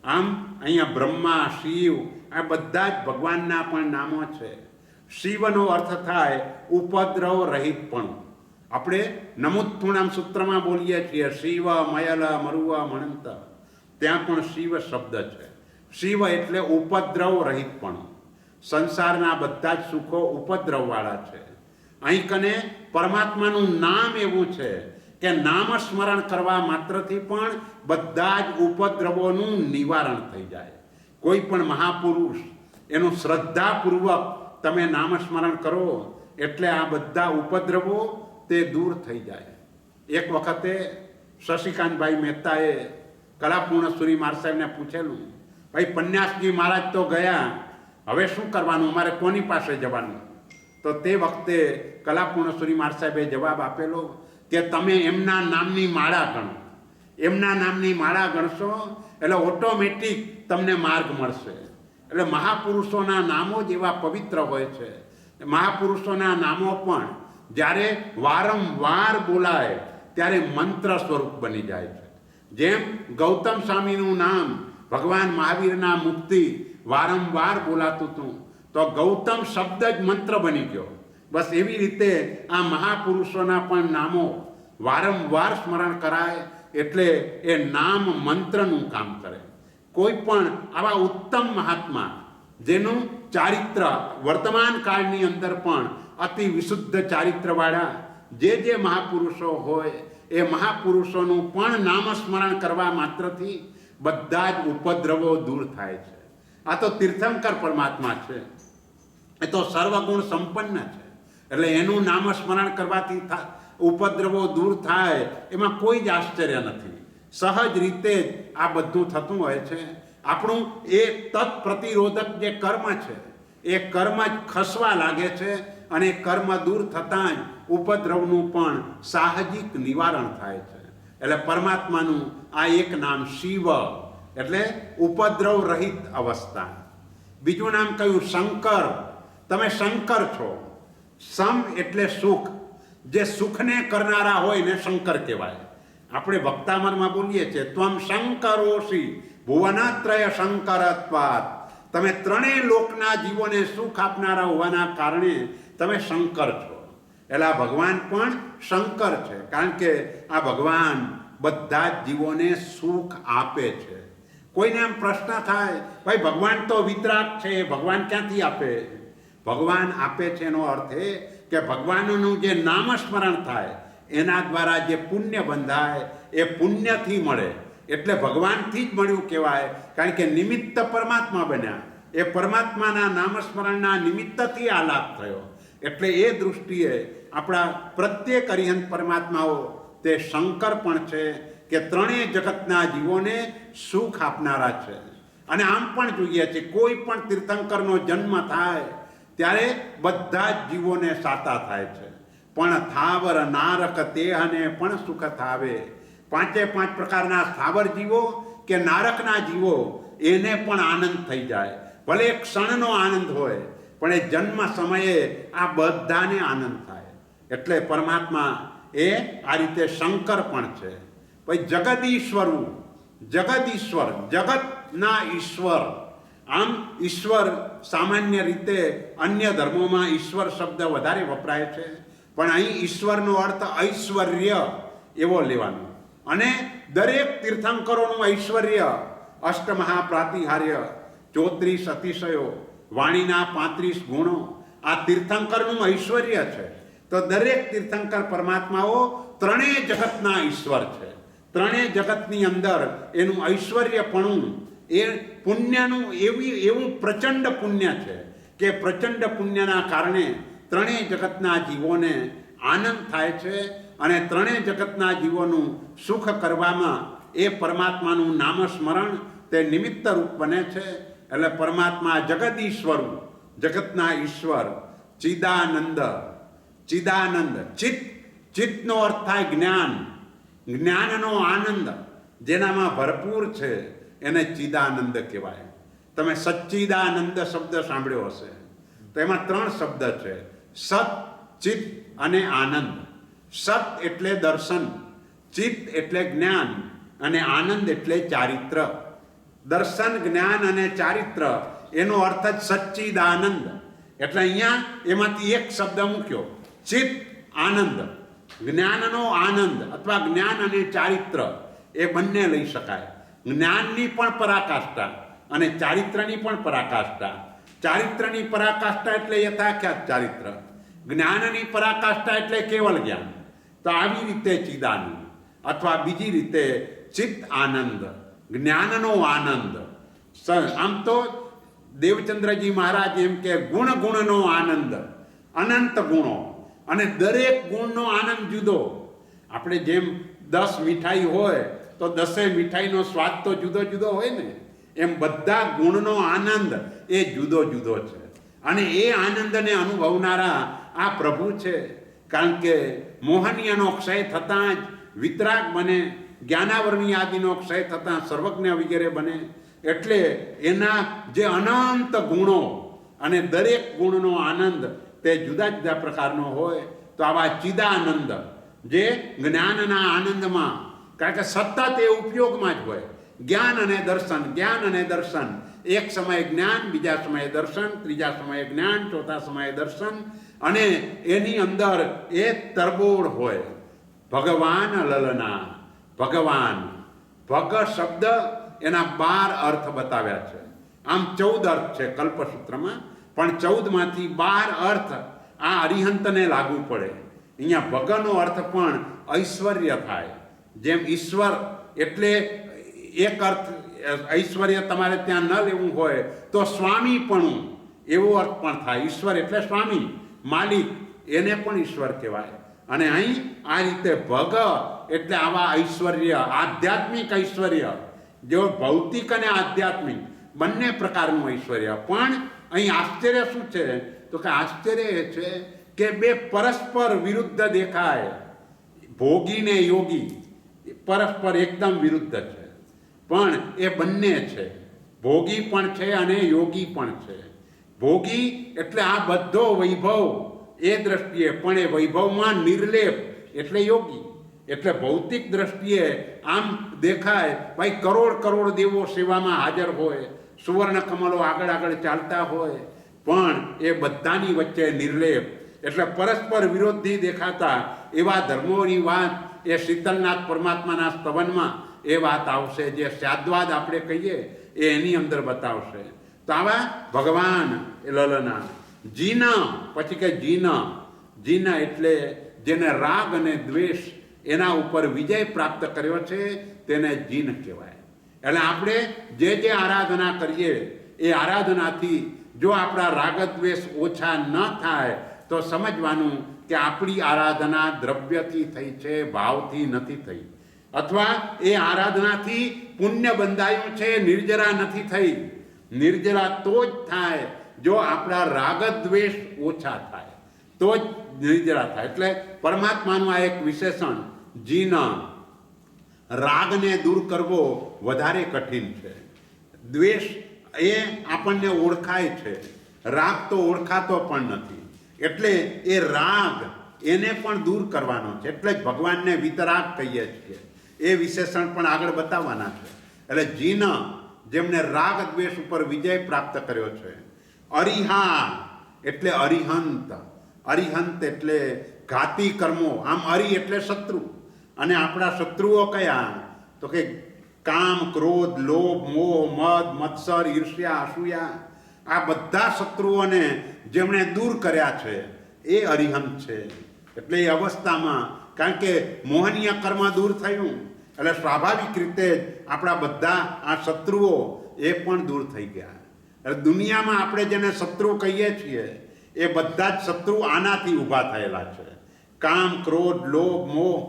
B: આમ અહીંયા બ્રહ્મા, શિવ આ બધા જ ભગવાનના પણ નામો છે. શિવનો અર્થ થાય ઉપદ્રવ રહિતપણું. આપણે નમુત્થુણામ સૂત્રમાં બોલીએ છીએ શિવ મયલ મરુવ મણંત, ત્યાં પણ શિવ શબ્દ છે. શિવ એટલે ઉપદ્રવ રહિતપણું. સંસારના બધા જ સુખો ઉપદ્રવવાળા છે. અહીં કને પરમાત્માનું નામ એવું છે કે નામ સ્મરણ કરવા માત્રથી પણ બધા જ ઉપદ્રવોનું નિવારણ થઈ જાય. કોઈ પણ મહાપુરુષ એનું શ્રદ્ધાપૂર્વક તમે નામ સ્મરણ કરો એટલે આ બધા ઉપદ્રવો તે દૂર થઈ જાય. એક વખતે શશિકાંતભાઈ મહેતાએ કલાપૂર્ણ સુરી મહારાજ સાહેબને પૂછેલું, ભાઈ પન્યાસજી મહારાજ તો ગયા, હવે શું કરવાનું, અમારે કોની પાસે જવાનું? તો તે વખતે કલાપૂર્ણ સુરી મહારાજ સાહેબે જવાબ આપેલો કે તમે એમના નામની માળા ગણો. એમના નામની માળા ગણશો એટલે ઓટોમેટિક તમને માર્ગ મળશે. એટલે મહાપુરુષોના નામો જ એવા પવિત્ર હોય છે. મહાપુરુષોના નામો પણ જ્યારે વારંવાર બોલાય ત્યારે મંત્ર સ્વરૂપ બની જાય છે. જેમ ગૌતમ સ્વામીનું નામ ભગવાન મહાવીરના મુક્તિ વારંવાર બોલાતું હતું તો ગૌતમ શબ્દ જ મંત્ર બની ગયો. બસ એવી રીતે આ મહાપુરુષોના પણ નામો વારંવાર સ્મરણ કરાય એટલે એ નામ મંત્રનું કામ કરે. કોઈ પણ આવા ઉત્તમ મહાત્મા જેનું ચારિત્ર વર્તમાન કાળની અંદર પણ અતિ વિશુદ્ધ ચારિત્રવાળા જે મહાપુરુષો હોય એ મહાપુરુષોનું પણ નામ સ્મરણ કરવા માત્રથી બધા જ ઉપદ્રવો દૂર થાય છે. આ તો તીર્થંકર પરમાત્મા છે, એ તો સર્વગુણ સંપન્ન છે. એટલે એનું નામ સ્મરણ કરવાથી ઉપદ્રવો દૂર થાય એમાં કોઈ જ આશ્ચર્ય નથી. સહજ રીતે જ આ બધું થતું હોય છે. આપણું એ તત્પ્રતિરોધક જે કર્મ છે એ કર્મ જ ખસવા લાગે છે અને કર્મ દૂર થતાં જ ઉપદ્રવનું પણ સાહજિક નિવારણ થાય છે. એટલે પરમાત્માનું આ એક નામ શિવ એટલે ઉપદ્રવ રહિત અવસ્થા. બીજું નામ કયું? શંકર. તમે શંકર છો. સમ એટલે સુખ. જે સુખને કરનારા હોય ને શંકર કહેવાય. આપણે ભક્તામરમાં બોલીએ છીએ, ત્વમ શંકરોષિ ભુવનત્રય શંકરત્વાत्. તમે ત્રણેય લોકના જીવોને સુખ આપનારા હોવાના કારણે તમે શંકર છો. એટલે આ ભગવાન પણ શંકર છે, કારણ કે આ ભગવાન બધા જ જીવોને સુખ આપે છે. કોઈને એમ પ્રશ્ન થાય, ભાઈ ભગવાન તો વિતરાગ છે, ભગવાન ક્યાંથી આપે? ભગવાન આપે છે એનો અર્થ એ કે ભગવાનનું જે નામસ્મરણ થાય એના દ્વારા જે પુણ્ય બંધાય એ પુણ્યથી મળે. એટલે ભગવાનથી જ મળ્યું કહેવાય, કારણ કે નિમિત્ત પરમાત્મા બન્યા. એ પરમાત્માના નામસ્મરણના નિમિત્તથી આ લાભ થયો. એટલે એ દૃષ્ટિએ આપણા પ્રત્યેક અરિહંત પરમાત્માઓ તે શંકર પણ છે કે ત્રણેય જગતના જીવોને સુખ આપનારા છે. અને આમ પણ જોઈએ છે, કોઈ પણ તીર્થંકરનો જન્મ થાય ત્યારે બધા જ જીવોને સાતા થાય છે. પણ થાવર નારક તેહને પણ સુખ થાવે. 5 પ્રકારના સ્થાવર જીવો કે નારકના જીવો એને પણ આનંદ થઈ જાય. ભલે એક ક્ષણનો આનંદ હોય, પણ એ જન્મ સમયે આ બધાને આનંદ થાય. એટલે પરમાત્મા એ આ રીતે શંકર પણ છે. પછી જગદીશ્વરું. જગદીશ્વર, જગતના ઈશ્વર. આમ ઈશ્વર સામાન્ય રીતે અન્ય ધર્મોમાં ઈશ્વર શબ્દ વધારે વપરાય છે, પણ અહીં ઈશ્વરનો અર્થ ઐશ્વર્ય એવો લેવાનો. અને દરેક તીર્થંકરોનું ઐશ્વર્ય, અષ્ટમહાપ્રાતિહાર્ય, 34 અતિશયો, વાણીના 35 ગુણો, આ તીર્થંકરનું ઐશ્વર્ય છે. તો દરેક તીર્થંકર પરમાત્માઓ ત્રણેય જગતના ઈશ્વર છે. ત્રણેય જગતની અંદર એનું ઐશ્વર્યપણું એ પુણ્યનું એવું પ્રચંડ પુણ્ય છે કે પ્રચંડ પુણ્યના કારણે ત્રણેય જગતના જીવોને આનંદ થાય છે. અને ત્રણેય જગતના જીવોનું સુખ કરવામાં એ પરમાત્માનું નામસ્મરણ તે નિમિત્ત રૂપ બને છે. એટલે પરમાત્મા જગદીશ્વર, જગતના ઈશ્વર. ચિદાનંદ. ચિદાનંદ, ચિત્ત. ચિત્તનો અર્થ થાય જ્ઞાન. જ્ઞાનનો આનંદ જેનામાં ભરપૂર છે એને ચિદાનંદ કહેવાય. તમે સચ્ચિદાનંદ શબ્દ સાંભળ્યો હશે, તો એમાં 3 શબ્દ છે: સત, ચિત્ત અને આનંદ. સત એટલે દર્શન, ચિત્ત એટલે જ્ઞાન, અને આનંદ એટલે ચારિત્ર. દર્શન, જ્ઞાન અને ચારિત્ર એનો અર્થ જ સચ્ચિદાનંદ. એટલે અહીંયા એમાંથી એક શબ્દ મૂક્યો, ચિત્ત આનંદ. જ્ઞાનનો આનંદ અથવા જ્ઞાન અને ચારિત્ર એ બંને લઈ શકાય. જ્ઞાનની પણ પરાકાષ્ઠા અને ચારિત્રની પણ પરાકાષ્ઠા. ચારિત્રની પરાકાષ્ઠા એટલે યથાખ્યાત ચારિત્ર, જ્ઞાનની પરાકાષ્ઠા એટલે કેવલ જ્ઞાન. તો આવી રીતે ચિદાનંદ, અથવા બીજી રીતે ચિત્ત આનંદ, જ્ઞાનનો આનંદ. આમ તો દેવચંદ્રજી મહારાજ એમ કે ગુણ ગુણનો આનંદ, અનંત ગુણો, અને દરેક ગુણનો આનંદ જુદો. આપણે જેમ 10 મીઠાઈ હોય તો 10 મીઠાઈનો સ્વાદ તો જુદો જુદો હોય ને, એમ બધા ગુણનો આનંદ એ જુદો જુદો છે. અને એ આનંદને અનુભવનારા આ પ્રભુ છે. કારણ કે મોહનીયનો ક્ષય થતાં જ વિતરાગ બને, જ્ઞાનાવરણી આદિનો ક્ષય થતાં સર્વજ્ઞ વગેરે બને. એટલે એના જે અનંત ગુણો અને દરેક ગુણનો આનંદ તે જુદા જુદા પ્રકારનો હોય. તો આવા ચિદાનંદ જે જ્ઞાનના આનંદમાં, કારણ કે સતત એ ઉપયોગમાં જ હોય. જ્ઞાન અને દર્શન, જ્ઞાન અને દર્શન. એક સમયે જ્ઞાન, બીજા સમયે દર્શન, ત્રીજા સમયે જ્ઞાન, ચોથા સમયે દર્શન. અને એની અંદર એ તરબોળ હોય. ભગવાન લલના. ભગવાન, ભગ શબ્દ એના 12 અર્થ બતાવ્યા છે. આમ 14 અર્થ છે કલ્પસૂત્રમાં, પણ 14માંથી 12 અર્થ આ અરિહંતને લાગુ પડે. અહીંયા ભગનો અર્થ પણ ઐશ્વર્ય થાય. જેમ ઈશ્વર એટલે એક અર્થ ઐશ્વર્ય તમારે ત્યાં ન લેવું હોય તો સ્વામીપણું એવો અર્થ પણ થાય. ઈશ્વર એટલે સ્વામી, માલિક, એને પણ ઈશ્વર કહેવાય. અને અહીં આ રીતે ભગ એટલે આવા ઐશ્વર્ય, આધ્યાત્મિક ઐશ્વર્ય, જો ભૌતિક અને આધ્યાત્મિક બંને પ્રકારનું ઐશ્વર્ય. પણ અહીં આશ્ચર્ય શું છે? તો કે આશ્ચર્ય એ છે કે બે પરસ્પર વિરુદ્ધ દેખાય. ભોગી ને યોગી પરસ્પર એકદમ વિરુદ્ધ છે, પણ એ બંને છે, ભોગી પણ છે અને યોગી પણ છે. ભોગી એટલે આ બધો વૈભવ એ દ્રષ્ટિએ, પણ એ વૈભવમાં નિર્લેપ એટલે યોગી. એટલે ભૌતિક દ્રષ્ટિએ આમ દેખાય ભાઈ કરોડ કરોડ દેવો સેવામાં હાજર હોય, સુવર્ણ કમલો આગળ આગળ ચાલતા હોય, પણ એ બધાની વચ્ચે નિર્લેપ એટલે પરસ્પર વિરોધી દેખાતા એવા ધર્મોની વાત એ શીતલનાથ પરમાત્માના સ્તવનમાં એ વાત આવશે, જે સ્યાદ્વાદ આપણે કહીએ એ એની અંદર બતાવશે. તો આવા ભગવાન એ લલના જીન, પછી કે જીન એટલે જેને રાગ અને દ્વેષ એના ઉપર વિજય પ્રાપ્ત કર્યો છે તેને જીન કહેવાય. એટલે આપણે જે આરાધના કરીએ એ આરાધનાથી જો આપણા રાગદ્વેષ ઓછા ન થાય તો સમજવાનું કે આપણી આરાધના દ્રવ્યથી થઈ છે, ભાવથી નથી થઈ. અથવા એ આરાધનાથી પુણ્ય બંધાયું છે, નિર્જરા નથી થઈ. નિર્જરા તો જ થાય જો આપણા રાગદ્વેષ ઓછા થાય, તો જ નિર્જરા થાય. એટલે પરમાત્માનું આ એક વિશેષણ જીન. રાગને દૂર કરવો વધારે કઠિન છે. દ્વેષ એ આપણને ઓળખાય છે, રાગ તો ઓળખાતો પણ નથી. એટલે એ રાગ એને પણ દૂર કરવાનો છે. એટલે જ ભગવાનને વિતરાગ કહીએ છીએ. એ વિશેષણ પણ આગળ બતાવવાના છે. એટલે જીન જેમને રાગ દ્વેષ ઉપર વિજય પ્રાપ્ત કર્યો છે. અરિહા એટલે અરિહંત. અરિહંત એટલે ઘાતી કર્મો. આમ અરિ એટલે શત્રુ, અને આપણા શત્રુઓ કયા? તો કે કામ, ક્રોધ, લોભ, મોહ, મદ, મત્સર, ઈર્ષ્યા, અસૂયા, આ બધા શત્રુઓને જેમણે દૂર કર્યા છે એ અરિહંત છે. એટલે એ અવસ્થામાં, કારણ કે મોહનીય કર્મ દૂર થયું એટલે સ્વાભાવિક રીતે જ આપણા બધા આ શત્રુઓ એ પણ દૂર થઈ ગયા. એટલે દુનિયામાં આપણે જેને શત્રુ કહીએ છીએ એ બધા જ શત્રુ આનાથી ઊભા થયેલા છે. કામ, ક્રોધ, લોભ, મોહ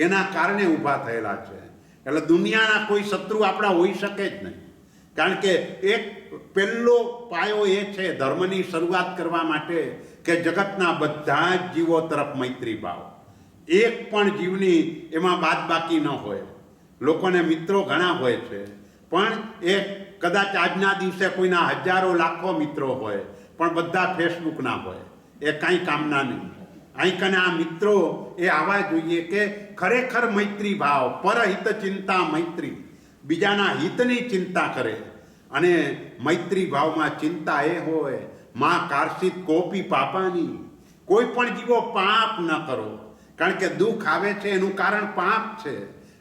B: એના કારણે ઊભા થયેલા છે. એટલે દુનિયાના કોઈ શત્રુ આપણા હોઈ શકે જ નહીં. કારણ કે એક પહેલો પાયો એ છે ધર્મની શરૂઆત કરવા માટે કે જગતના બધા જ જીવો તરફ મૈત્રી ભાવ. એક પણ જીવની એમાં બાદબાકી ન હોય. લોકોને મિત્રો ઘણા હોય છે, પણ એ કદાચ આજના દિવસે કોઈના હજારો લાખો મિત્રો હોય, પણ બધા ફેસબુકના હોય, એ કાંઈ કામના નહીં. અહીં કને આ મિત્રો એ આવા જોઈએ કે ખરેખર મૈત્રી ભાવ, પરહિત ચિંતા મૈત્રી, બીજાના હિતની ચિંતા કરે. અને મૈત્રી ભાવમાં ચિંતા એ હોય માં કાર્ષિત કોપી પાપાની, કોઈ પણ જીવો પાપ ન કરો. કારણ કે દુઃખ આવે છે એનું કારણ પાપ છે.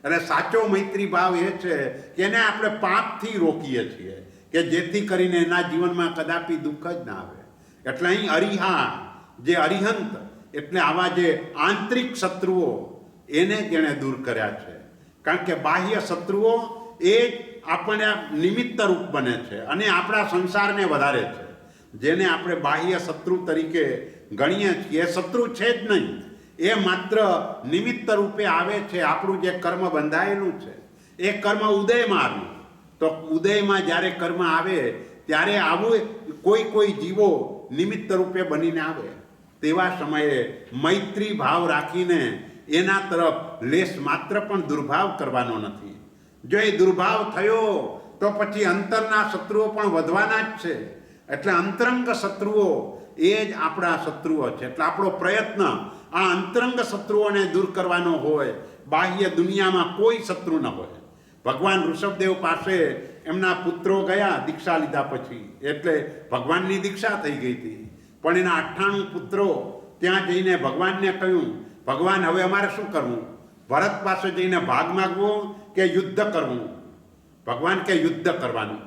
B: એટલે સાચો મૈત્રી ભાવ એ છે કે એને આપણે પાપથી રોકીએ છીએ કે જેથી કરીને એના જીવનમાં કદાપી દુઃખ જ ના આવે. એટલે અહીં અરિહા જે અરિહંત એટલે આવા જે આંતરિક શત્રુઓ એને જેણે દૂર કર્યા છે. કારણ કે બાહ્ય શત્રુઓ એ જ આપણને નિમિત્ત રૂપ બને છે અને આપણા સંસારને વધારે છે. જેને આપણે બાહ્ય શત્રુ તરીકે ગણીએ છીએ એ શત્રુ છે જ નહીં, એ માત્ર નિમિત્ત રૂપે આવે છે. આપણું જે કર્મ બંધાયેલું છે એ કર્મ ઉદયમાં આવ્યું, તો ઉદયમાં જ્યારે કર્મ આવે ત્યારે આવું કોઈ જીવો નિમિત્ત રૂપે બનીને આવે. તેવા સમયે મૈત્રી ભાવ રાખીને એના તરફ લેશ માત્ર પણ દુર્ભાવ કરવાનો નથી. જો એ દુર્ભાવ થયો તો પછી અંતરના શત્રુઓ પણ વધવાના જ છે. એટલે અંતરંગ શત્રુઓ એ જ આપણા શત્રુઓ છે. એટલે આપણો પ્રયત્ન આ અંતરંગ શત્રુઓને દૂર કરવાનો હોય. બાહ્ય દુનિયામાં કોઈ શત્રુ ન હોય. ભગવાન ઋષભદેવ પાસે એમના પુત્રો ગયા દીક્ષા લીધા પછી, એટલે ભગવાનની દીક્ષા થઈ ગઈ હતી. પણ એના 98 પુત્રો ત્યાં જઈને ભગવાનને કહ્યું, ભગવાન હવે અમારે શું કરવું? ભરત પાસે જઈને ભાગ માગવો કે યુદ્ધ કરવું? ભગવાન કે યુદ્ધ કરવાનું,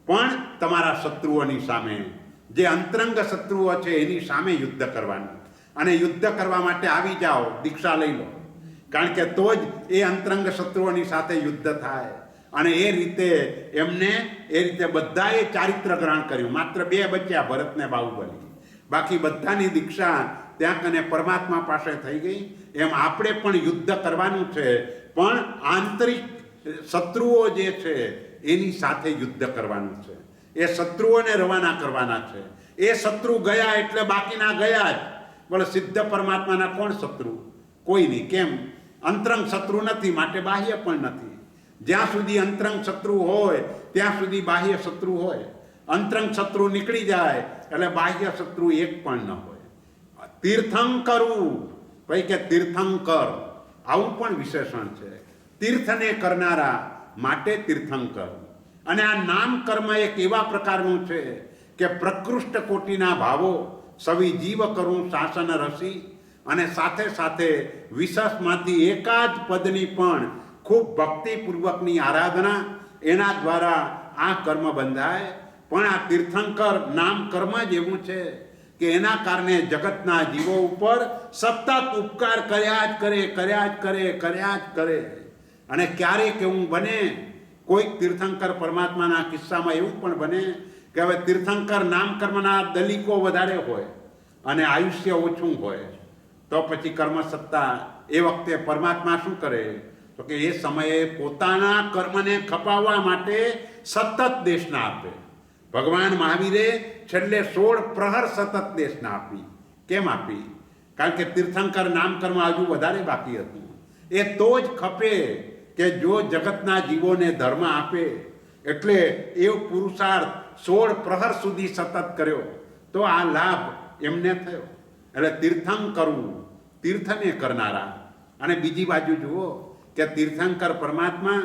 B: પણ તમારા શત્રુઓની સામે, જે અંતરંગ શત્રુઓ છે એની સામે યુદ્ધ કરવાનું. અને યુદ્ધ કરવા માટે આવી જાઓ, દીક્ષા લઈ લો. કારણ કે તો જ એ અંતરંગ શત્રુઓની સાથે યુદ્ધ થાય. અને એ રીતે એમને એ રીતે બધાએ ચારિત્ર ગ્રહણ કર્યું. માત્ર 2 બચ્યા, ભરત ને બાહુબલી. બાકી બધાની દીક્ષા ત્યાં કને પરમાત્મા પાસે થઈ ગઈ. એમ આપણે પણ યુદ્ધ કરવાનું છે, પણ આંતરિક શત્રુઓ જે છે એની સાથે યુદ્ધ કરવાનું છે. એ શત્રુઓને રવાના કરવાના છે. એ શત્રુ ગયા એટલે બાકીના ગયા જ. બોલે સિદ્ધ પરમાત્માના કોણ શત્રુ? કોઈ નહીં. કેમ? અંતરંગ શત્રુ નથી, માટે બાહ્ય પણ નથી. જ્યાં સુધી અંતરંગ શત્રુ હોય ત્યાં સુધી બાહ્ય શત્રુ હોય. અંતરંગ શત્રુ નીકળી જાય એટલે બાહ્ય શત્રુ એક પણ ન હોય. તીર્થંકરું ભાઈ કે તીર્થંકર આવું પણ વિશેષણ છે. તીર્થને કરનારા માટે તીર્થંકર. અને આ નામ કર્મ એક એવા પ્રકારનું છે કે પ્રકૃષ્ટ કોટીના ભાવો સવી જીવ કરું શાસન રસી, અને સાથે સાથે વિશેષમાંથી એકાદ પદની પણ ખૂબ ભક્તિપૂર્વકની આરાધના એના દ્વારા આ કર્મ બંધાય. પણ આ તીર્થંકર નામ કર્મ જ એવું છે કે એના કારણે જગતના જીવો ઉપર સતત ઉપકાર કર્યા જ કરે. અને ક્યારેક એવું બને, કોઈક તીર્થંકર પરમાત્માના કિસ્સામાં એવું પણ બને કે હવે તીર્થંકર નામ કર્મના દલિકો વધારે હોય અને આયુષ્ય ઓછું હોય, તો પછી કર્મસત્તા એ વખતે પરમાત્મા શું કરે તો કે એ સમયે પોતાના કર્મને ખપાવવા માટે સતત દેશના આપે. ભગવાન મહાવીરે છેલ્લે 16 પ્રહર સતત દેશના આપી. કેમ આપી? કારણ કે તીર્થંકર નામ કર્મ હજુ વધારે બાકી હતું. એ તો જ ખપે કે જો જગતના જીવોને ધર્મ આપે. એટલે એ પુરુષાર્થ 16 પ્રહર સુધી સતત કર્યો તો આ લાભ એમને થયો. એટલે તીર્થંકરવું, તીર્થને કરનારા. અને બીજી બાજુ જુઓ કે તીર્થંકર પરમાત્મા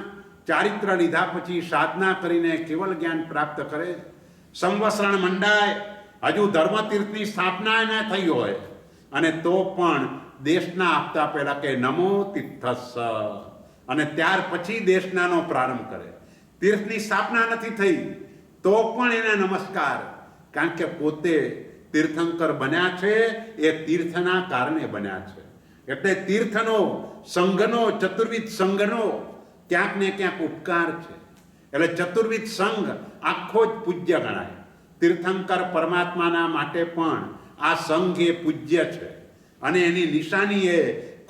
B: ચારિત્ર લીધા પછી સાધના કરીને કેવલ જ્ઞાન પ્રાપ્ત કરે. સંવત્સરણ મંડાય, હજુ ધર્મતીર્થની સ્થાપના ન થઈ હોય અને તો પણ દેશના આપતા પહેલા કે નમો તીર્થસ્સ, અને ત્યાર પછી દેશનાનો પ્રારંભ કરે. તીર્થની સ્થાપના નથી થઈ તો પણ એને નમસ્કાર, કારણ કે પોતે તીર્થંકર બન્યા છે એ તીર્થના કારણે બન્યા છે. એટલે તીર્થનો સંઘનો, ચતુર્વિધ સંઘનો ક્યાંક ને ક્યાંક ઉપકાર છે. એટલે ચતુર્વિધ સંઘ આખો જ પૂજ્ય ગણાય. તીર્થંકર પરમાત્માના માટે પણ આ સંઘ એ પૂજ્ય છે. અને એની નિશાની એ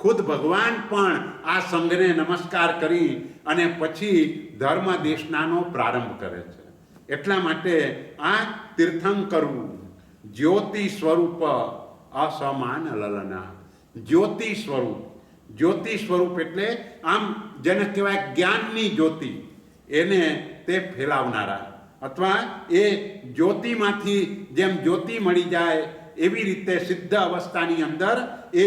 B: ખુદ ભગવાન પણ આ સંઘને નમસ્કાર કરી અને પછી ધર્મ દેશનાનો પ્રારંભ કરે છે. એટલા માટે આ તીર્થંકરવું જ્યોતિ સ્વરૂપ અસમાન લલના. જ્યોતિ સ્વરૂપ, જ્યોતિ સ્વરૂપ એટલે આમ જેને કહેવાય જ્ઞાનની જ્યોતિ, એને તે ફેલાવનારા, અથવા એ જ્યોતિમાંથી જેમ જ્યોતિ મળી જાય એવી રીતે સિદ્ધ અવસ્થાની અંદર એ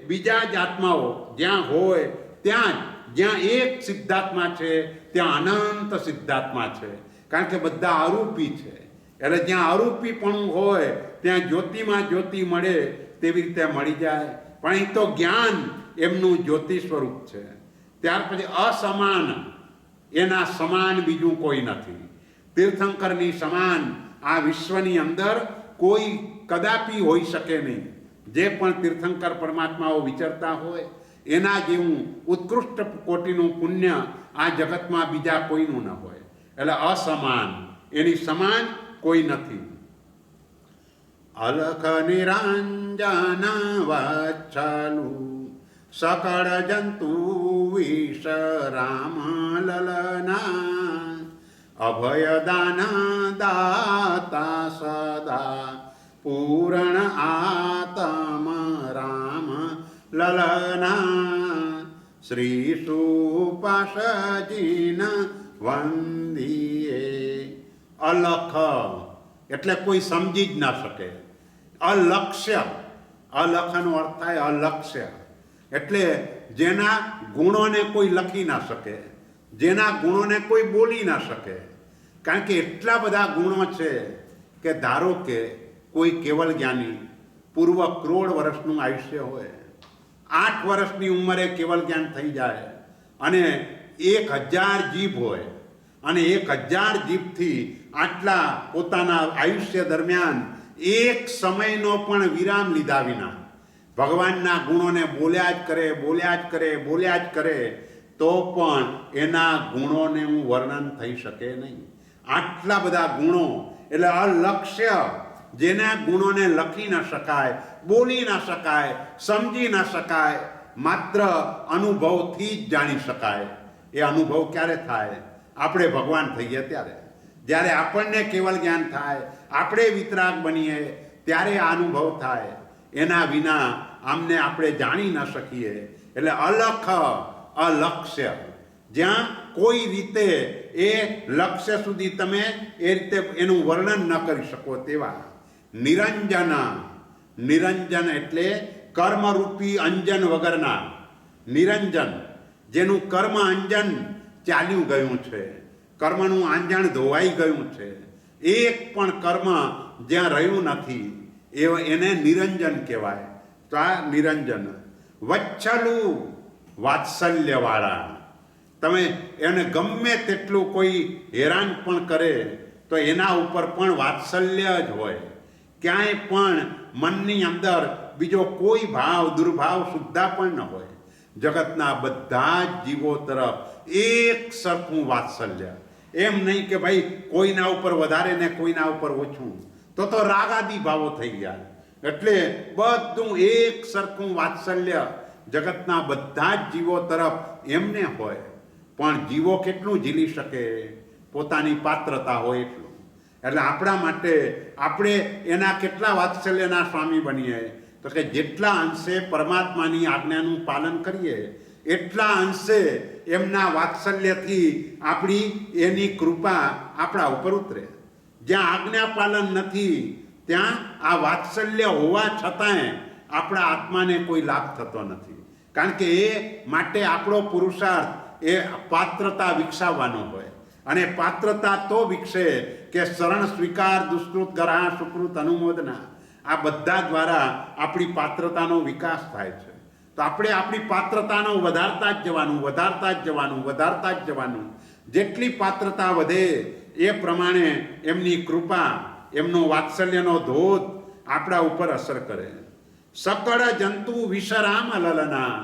B: બીજા જ આત્માઓ જ્યાં હોય ત્યાં જ, જ્યાં એક સિદ્ધાત્મા છે ત્યાં અનંત સિદ્ધાત્મા છે. કારણ કે બધા આરોપી છે. એટલે જ્યાં આરોપીપણું હોય ત્યાં જ્યોતિમાં જ્યોતિ મળે તેવી રીતે મળી જાય. પણ અહીં તો જ્ઞાન એમનું જ્યોતિ સ્વરૂપ છે. ત્યાર પછી અસમાન, એના સમાન બીજું કોઈ નથી. તીર્થંકરની સમાન આ વિશ્વની અંદર કોઈ કદાપી હોઈ શકે નહીં. જે પણ તીર્થંકર પરમાત્માઓ વિચરતા હોય એના જેવું ઉત્કૃષ્ટ કોટીનું પુણ્ય આ જગતમાં બીજા કોઈનું ન હોય. એટલે અસમાન, એની સમાન કોઈ નથી. અલખ નિરંજન વચ્છલુ સકળ જંતુ વિશ્રામ લલના, અભયદાન દાતા સદા પૂર્ણ આત્મ રામ લલના, શ્રી સુપાસજીન વંદીએ. અલખ એટલે કોઈ સમજી જ ના શકે. અલક્ષ્ય, અલખનો અર્થ થાય અલક્ષ્ય. એટલે જેના ગુણોને કોઈ લખી ના શકે, જેના ગુણોને કોઈ બોલી ના શકે. કારણ કે એટલા બધા ગુણો છે કે ધારો કે કોઈ કેવલ જ્ઞાની પૂર્વ કરોડ વર્ષનું આયુષ્ય હોય, 8 વર્ષની ઉંમરે કેવલ જ્ઞાન થઈ જાય અને 1000 જીભ હોય અને 1000 જીભથી આટલા પોતાના આયુષ્ય દરમિયાન એક સમયનો પણ વિરામ લીધા વિના ભગવાનના ગુણોને બોલ્યા જ કરે તો પણ એના ગુણોનું વર્ણન થઈ શકે નહીં. આટલા બધા ગુણો એટલે અલક્ષ્ય, જેના ગુણોને લખી ન શકાય, બોલી ન શકાય, સમજી ન શકાય, માત્ર અનુભવથી જ જાણી શકાય. એ અનુભવ ક્યારે થાય? આપણે ભગવાન થઈએ ત્યારે. જ્યારે આપણને કેવલ જ્ઞાન થાય, આપણે વિતરાગ બનીએ ત્યારે આ અનુભવ થાય. એના વિના આમને આપણે જાણી ન શકીએ. એટલે અલખ, અલક્ષ્ય, જ્યાં કોઈ રીતે એ લક્ષ્ય સુધી તમે એ રીતે એનું વર્ણન ન કરી શકો તેવા નિરંજન. નિરંજન એટલે કર્મરૂપી અંજન વગરના. નિરંજન જેનું કર્મ અંજન ચાલ્યું ગયું છે, કર્મનું આંજણ ધોવાઈ ગયું છે, એક પણ કર્મ જ્યાં રહ્યું નથી એને નિરંજન કહેવાય. તો આ નિરંજન. વત્સલું વાત્સલ્યવાળા. તમે એને ગમે તેટલું કોઈ હેરાન પણ કરે તો એના ઉપર પણ વાત્સલ્ય જ હોય. ક્યાંય પણ મનની અંદર બીજો કોઈ ભાવ દુર્ભાવ સુદ્ધા પણ ન હોય. જગતના બધા જ જીવો તરફ એક સરખું વાત્સલ્ય. એમ નહીં કે ભાઈ કોઈના ઉપર વધારે ને કોઈના ઉપર ઓછું, તો રાગાદી ભાવો થઈ ગયા. એટલે બધું એક સરખું વાત્સલ્ય જગતના બધા જ જીવો તરફ એમને હોય. પણ જીવો કેટલું ઝીલી શકે? પોતાની પાત્રતા હોય એટલું. એટલે આપણા માટે આપણે એના કેટલા વાત્સલ્યના સ્વામી બનીએ? તો કે જેટલા અંશે પરમાત્માની આજ્ઞાનું પાલન કરીએ એટલા અંશે એમના વાત્સલ્યથી આપણી એની કૃપા આપણા ઉપર ઉતરે. જ્યાં આજ્ઞા પાલન નથી ત્યાં આ વાત્સલ્ય હોવા છતાંય આપણા આત્માને કોઈ લાભ થતો નથી. કારણ કે એ માટે આપણો પુરુષાર્થ એ પાત્રતા વિકસાવવાનો હોય. અને પાત્રતા તો વિકસે કે શરણ સ્વીકાર, દુષ્કૃત ગ્રહણ, સુકૃત અનુમોદના, આ બધા દ્વારા આપણી પાત્રતાનો વિકાસ થાય છે. તો આપણે આપણી પાત્રતાનો વધારતા જ જવાનું, વધારતા જ જવાનું, વધારતા જ જવાનું. જેટલી પાત્રતા વધે એ પ્રમાણે એમની કૃપા, એમનો વાત્સલ્યનો ધોધ આપણા ઉપર અસર કરે. સકળ જંતુ વિશ્રામ લલના.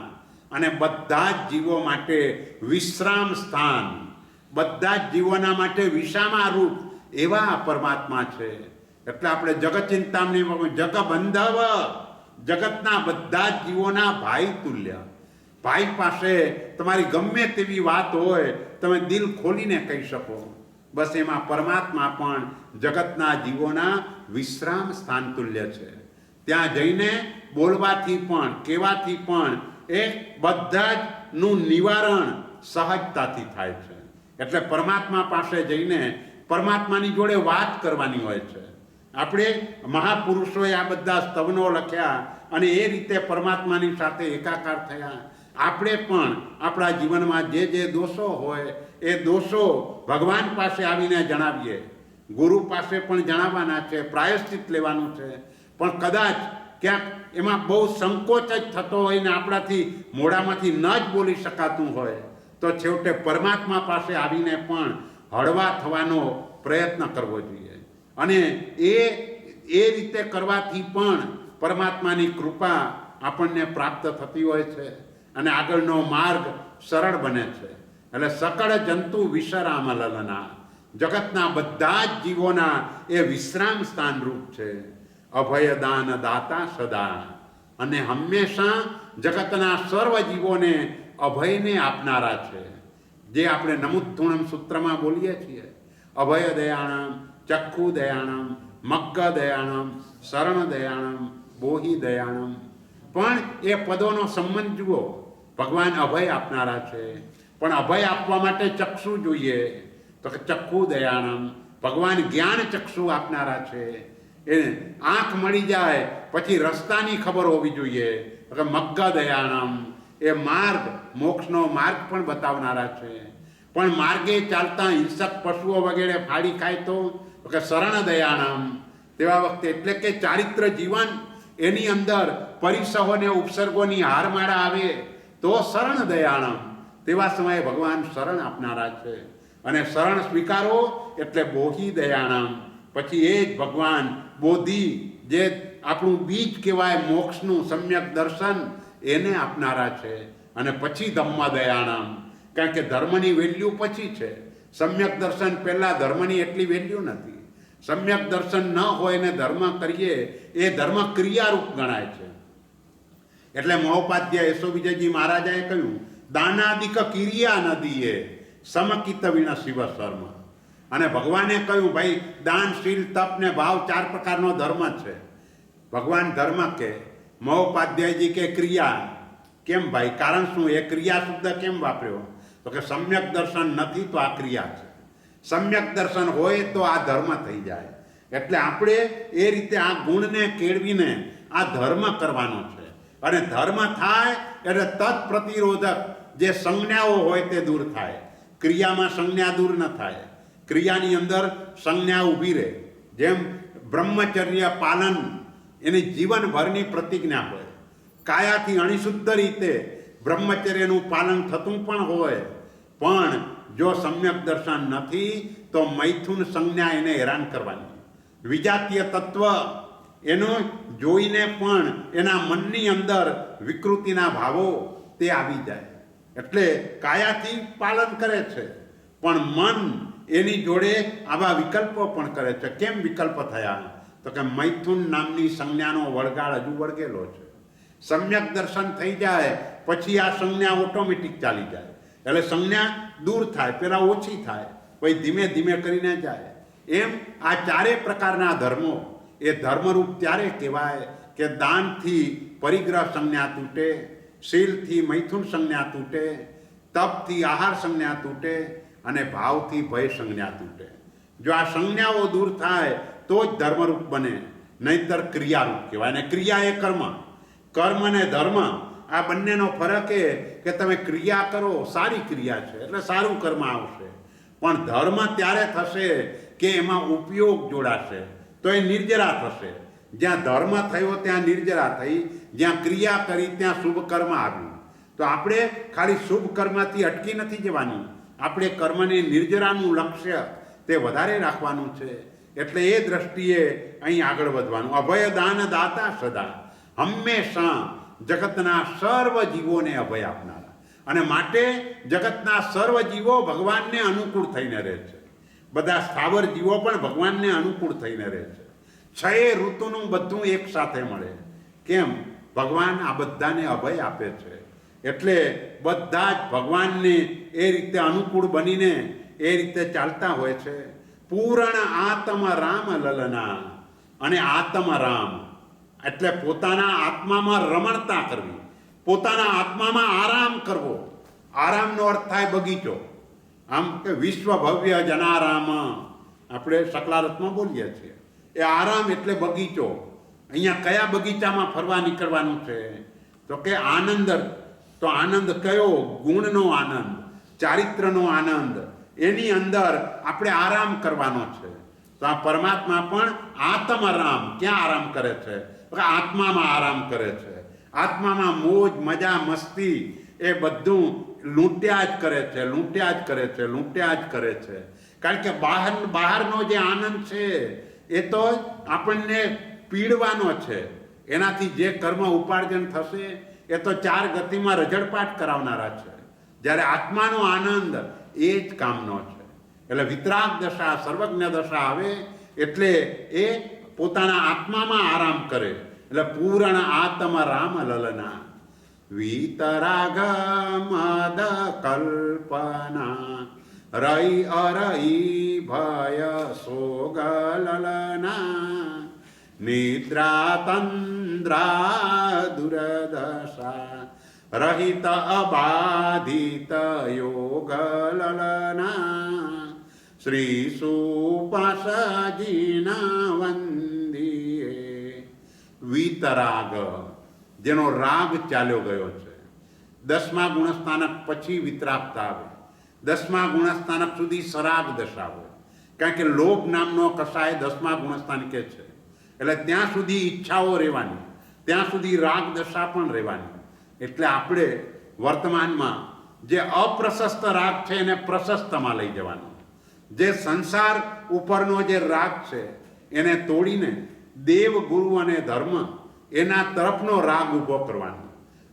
B: અને બધા જ જીવો માટે વિશ્રામ સ્થાન, બધા જ જીવોના માટે વિષામા રૂપ એવા પરમાત્મા છે. એટલે આપણે જગત ચિંતામણી જગબંધવ, જગતના બધા જ જીવોના ભાઈ તુલ્ય. ભાઈ પાસે તમારી ગમે તેવી વાત હોય તમે દિલ ખોલીને કહી શકો. બસ એમાં પરમાત્મા પણ જગતના જીવોના વિશ્રામ સ્થાન તુલ્ય છે. ત્યાં જઈને બોલવાથી પણ, કહેવાથી પણ એ બધા જ નું નિવારણ સહજતાથી થાય છે. એટલે પરમાત્મા પાસે જઈને પરમાત્માની જોડે વાત કરવાની હોય છે. આપણે મહાપુરુષોએ આ બધા સ્તવનો લખ્યા અને એ રીતે પરમાત્માની સાથે એકાકાર થયા. આપણે પણ આપણા જીવનમાં જે જે દોષો હોય એ દોષો ભગવાન પાસે આવીને જણાવીએ. ગુરુ પાસે પણ જણાવવાના છે, પ્રાયશ્ચિત લેવાનું છે. પણ કદાચ ક્યાંક એમાં બહુ સંકોચ જ થતો હોય ને આપણાથી મોઢામાંથી ન જ બોલી શકાતું હોય તો છેવટે પરમાત્મા પાસે આવીને પણ હળવા થવાનો પ્રયત્ન કરવો જોઈએ. અને એ રીતે કરવાથી પણ પરમાત્માની કૃપા આપણને પ્રાપ્ત થતી હોય છે અને આગળનો માર્ગ સરળ બને છે. એટલે સકળ જંતુ વિશ્રામ લલના. જગતના બધા જ જીવોના એ વિશ્રામ સ્થાન રૂપ છે. અભયદાન દાતા સદા. અને હંમેશા જગતના સર્વ જીવોને અભયને આપનારા છે. જે આપણે નમુત્થુણમ સૂત્રમાં બોલીએ છીએ, અભય દયાણમ, ચક્ષુ દયાણમ, મગ્ગ દયાણમ, શરણ દયાણમ, બોહી દયાણમ. પણ એ પદોનો સંબંધ જુઓ. ભગવાન અભય આપનારા છે, પણ અભય આપવા માટે ચક્ષુ જોઈએ. તો કે ચક્ષુ દયાણમ. ભગવાન જ્ઞાન ચક્ષુ આપનારા છે. એ આંખ મળી જાય પછી રસ્તાની ખબર હોવી જોઈએ. કે મગ્ગ દયાણમ. એ માર્ગ, મોક્ષનો માર્ગ પણ બતાવનારા છે. પણ માર્ગે ચાલતા હિંસક પશુઓ વગેરે ફાડી ખાય તો કે શરણ દયાણમ. તેવા વખતે એટલે કે ચારિત્ર જીવન એની અંદર પરિસહોને ઉપસર્ગોની હારમાળા આવે તો શરણ દયાણમ. તેવા સમયે ભગવાન શરણ આપનારા છે. અને શરણ સ્વીકારો એટલે બોહી દયાણમ. પછી એ જ ભગવાન બોધિ, જે આપણું બીજ કહેવાય મોક્ષનું સમ્યક દર્શન, એને આપનારા છે. અને પછી ધમ્મ દયાણમ. કારણ કે ધર્મની વેલ્યુ પછી છે. સમ્યક દર્શન પહેલાં ધર્મની એટલી વેલ્યુ નથી. સમ્યક દર્શન ન હોય ને ધર્મ કરીએ એ ધર્મ ક્રિયારૂપ ગણાય છે. એટલે મહોપાધ્યાય યશો વિજયજી મહારાજાએ કહ્યું, દાનાદિક કિરિયા નદીએ સમકિત વિણ શિવ શર્મ. અને ભગવાને કહ્યું ભાઈ દાન, શીલ, તપ ને ભાવ 4 પ્રકારનો ધર્મ છે. ભગવાન ધર્મ કે, મહોપાધ્યાયજી કે ક્રિયા. કેમ ભાઈ? કારણ શું? એ ક્રિયા શબ્દ કેમ વાપર્યો? તો કે સમ્યક દર્શન નથી તો આ ક્રિયા છે, સમ્યક દર્શન હોય તો આ ધર્મ થઈ જાય. એટલે આપણે એ રીતે આ ગુણને કેળવીને આ ધર્મ કરવાનો છે. અને ધર્મ થાય એટલે તત્પ્રતિરોધક જે સંજ્ઞાઓ હોય તે દૂર થાય. ક્રિયામાં સંજ્ઞા દૂર ન થાય, ક્રિયાની અંદર સંજ્ઞા ઊભી રહે. જેમ બ્રહ્મચર્ય પાલન એની જીવનભરની પ્રતિજ્ઞા હોય, કાયાથી અણિશુદ્ધ રીતે બ્રહ્મચર્યનું પાલન થતું પણ હોય, પણ જો સમ્યક દર્શન નથી તો મૈથુન સંજ્ઞા એને હેરાન કરવાની. વિજાતીય તત્વ એનો જોઈને પણ એના મનની અંદર વિકૃતિના ભાવો તે આવી જાય. એટલે કાયાથી પાલન કરે છે, પણ મન એની જોડે આવા વિકલ્પો પણ કરે છે. કેમ વિકલ્પ થયા? તો કે મૈથુન નામની સંજ્ઞાનો વળગાડ હજુ વળગેલો છે. સમ્યક દર્શન થઈ જાય પછી આ સંજ્ઞા ઓટોમેટિક ચાલી જાય. એટલે સંજ્ઞા દૂર થાય, પેલા ઓછી થાય, પછી ધીમે ધીમે કરીને જાય. એમ આ ચારે પ્રકારના ધર્મો એ ધર્મરૂપ ત્યારે કહેવાય કે દાનથી પરિગ્રહ સંજ્ઞા તૂટે, શીલથી મૈથુન સંજ્ઞા તૂટે, તપથી આહાર સંજ્ઞા તૂટે અને ભાવથી ભય સંજ્ઞા તૂટે. જો આ સંજ્ઞાઓ દૂર થાય તો જ ધર્મરૂપ બને, નહીતર ક્રિયારૂપ કહેવાય. અને ક્રિયા એ કર્મ, કર્મ અને ધર્મ આ બંનેનો ફરક એ કે તમે ક્રિયા કરો, સારી ક્રિયા છે એટલે સારું કર્મ આવશે, પણ ધર્મ ત્યારે થશે કે એમાં ઉપયોગ જોડાશે તો એ નિર્જરા થશે. જ્યાં ધર્મ થયો ત્યાં નિર્જરા થઈ, જ્યાં ક્રિયા કરી ત્યાં શુભ કર્મ આવ્યું. તો આપણે ખાલી શુભ કર્મથી અટકી નથી જવાનું, આપણે કર્મની નિર્જરાનું લક્ષ્ય તે વધારે રાખવાનું છે. એટલે એ દ્રષ્ટિએ અહીં આગળ વધવાનું. અભય દાન દાતા સદા, હંમેશા જગતના સર્વ જીવોને અભય આપનારા, અને માટે જગતના સર્વ જીવો ભગવાનને અનુકૂળ થઈને રહે છે. બધા સ્થાવર જીવો પણ ભગવાનને અનુકૂળ થઈને રહે છે. 6 ઋતુનું બધું એક સાથે મળે. કેમ? ભગવાન આ બધાને અભય આપે છે. એટલે બધા જ ભગવાનને એ રીતે અનુકૂળ બનીને એ રીતે ચાલતા હોય છે. પૂર્ણ આત્મ રામ લલના, અને આત્મ રામ એટલે પોતાના આત્મામાં રમણતા કરવી, પોતાના આત્મામાં આરામ કરવો. આરામનો અર્થ થાય બગીચો. આમ કે વિશ્વ ભવ્ય જનારામ આપણે સકલારથમાં બોલીએ છીએ, એ આરામ એટલે બગીચો. અહીંયા કયા બગીચામાં ફરવા નીકળવાનું છે? તો કે આનંદ. તો આનંદ કયો? ગુણનો આનંદ, ચારિત્રનો આનંદ, એની અંદર આપણે આરામ કરવાનો છે. તો આ પરમાત્મા પણ આત્મરામ ક્યાં આરામ કરે છે? આત્મામાં આરામ કરે છે. આત્મામાં મોજ મજા મસ્તી એ બધું લૂંટ્યા જ કરે છે, લૂંટ્યા જ કરે છે, લૂંટ્યા જ કરે છે. કારણ કે બહારનો જે આનંદ છે એ તો આપણને પીડવાનો છે. એનાથી જે કર્મ ઉપાર્જન થશે એ તો 4 ગતિમાં રજળપાટ કરાવનારા છે. જ્યારે આત્માનો આનંદ એ જ કામનો છે. એટલે વિતરાગ દશા, સર્વજ્ઞ દશા આવે એટલે એ પોતાના આત્મામાં આરામ કરે. એટલે પૂર્ણ આત્મ રામ લલના, વિતરાગ મદ કલ્પના, રઈ અરઈ ભય સોગ લલના, નિદ્રા તંદ્રા દુર્દશા, રહિત અબાધિત યોગ લલના, શ્રી સુપાસજીના વંદીએ. વિતરાગ જેનો રાગ ચાલ્યો ગયો છે. 10મા ગુણસ્થાનક પછી વિતરાગતા આવે. 10મા ગુણસ્થાનક સુધી સરાગ દશા હોય, કારણ કે લોભ નામનો કસાય 10મા ગુણસ્થાનકે છે. એટલે ત્યાં સુધી ઈચ્છાઓ રહેવાની, ત્યાં સુધી રાગ દશા પણ રહેવાની. એટલે આપણે વર્તમાનમાં જે અપ્રશસ્ત રાગ છે એને પ્રશસ્તમાં લઈ જવાનો. જે સંસાર ઉપરનો જે રાગ છે એને તોડીને દેવ, ગુરુ અને ધર્મ એના તરફનો રાગ ઊભો કરવાનો.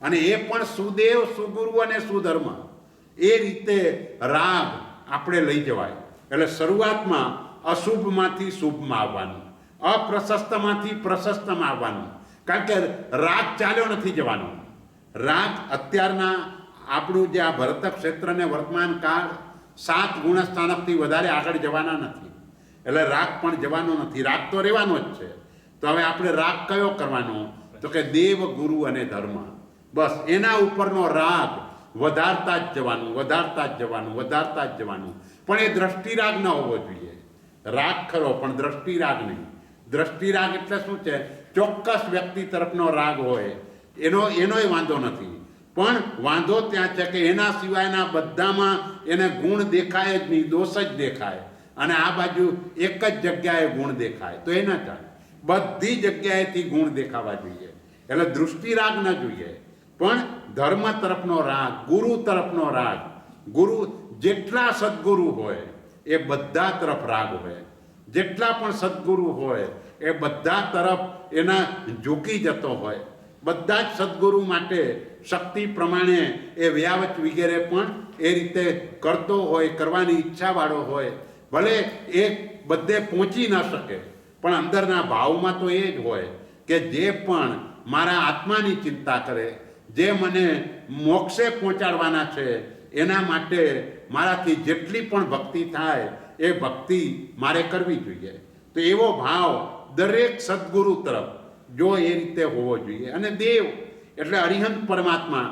B: અને એ પણ સુદેવ, સુગુરુ અને સુધર્મ, એ રીતે રાગ આપણે લઈ જવાય. એટલે શરૂઆતમાં અશુભમાંથી શુભમાં આવવાનું, અપ્રશસ્તમાંથી પ્રશસ્તમાં આવવાનું. કારણ કે રાગ ચાલ્યો નથી જવાનો. રાગ અત્યારના આપણું જે આ ભરત ક્ષેત્રને વર્તમાન કાળ 7 ગુણસ્થાનકથી વધારે આગળ જવાના નથી. એટલે રાગ પણ જવાનો નથી, રાગ તો રહેવાનો જ છે. તો હવે આપણે રાગ કયો કરવાનો? તો કે દેવ, ગુરુ અને ધર્મ. બસ એના ઉપરનો રાગ વધારતા જ જવાનું, વધારતા જ જવાનું, વધારતા જ જવાનું. પણ એ દ્રષ્ટિરાગ ન હોવો જોઈએ. રાગ ખરો પણ દ્રષ્ટિરાગ નહીં. દ્રષ્ટિરાગ એટલે શું છે? ચોક્કસ વ્યક્તિ તરફનો રાગ હોય, એનોય વાંધો નથી. પણ વાંધો ત્યાં છે કે એના સિવાયના બધામાં એને ગુણ દેખાય જ નહીં, દોષ જ દેખાય. અને આ બાજુ એક જ જગ્યાએ ગુણ દેખાય તો એ ન ચાલે. બધી જગ્યાએથી ગુણ દેખાવા જોઈએ. એટલે દૃષ્ટિરાગ ન જોઈએ, પણ ધર્મ તરફનો રાગ, ગુરુ તરફનો રાગ. ગુરુ જેટલા સદગુરુ હોય એ બધા તરફ રાગ હોય. જેટલા પણ સદગુરુ હોય એ બધા તરફ એના ઝૂકી જતો હોય. બધા જ સદગુરુ માટે શક્તિ પ્રમાણે એ વ્યાવચ વગેરે પણ એ રીતે કરતો હોય, કરવાની ઈચ્છાવાળો હોય. ભલે એ બધે પહોંચી ન શકે, પણ અંદરના ભાવમાં તો એ જ હોય કે જે પણ મારા આત્માની ચિંતા કરે, જે મને મોક્ષે પહોંચાડવાના છે, એના માટે મારાથી જેટલી પણ ભક્તિ થાય એ ભક્તિ મારે કરવી જોઈએ. તો એવો ભાવ દરેક સદગુરુ તરફ જો એ રીતે હોવો જોઈએ. અને દેવ એટલે અરિહંત પરમાત્મા,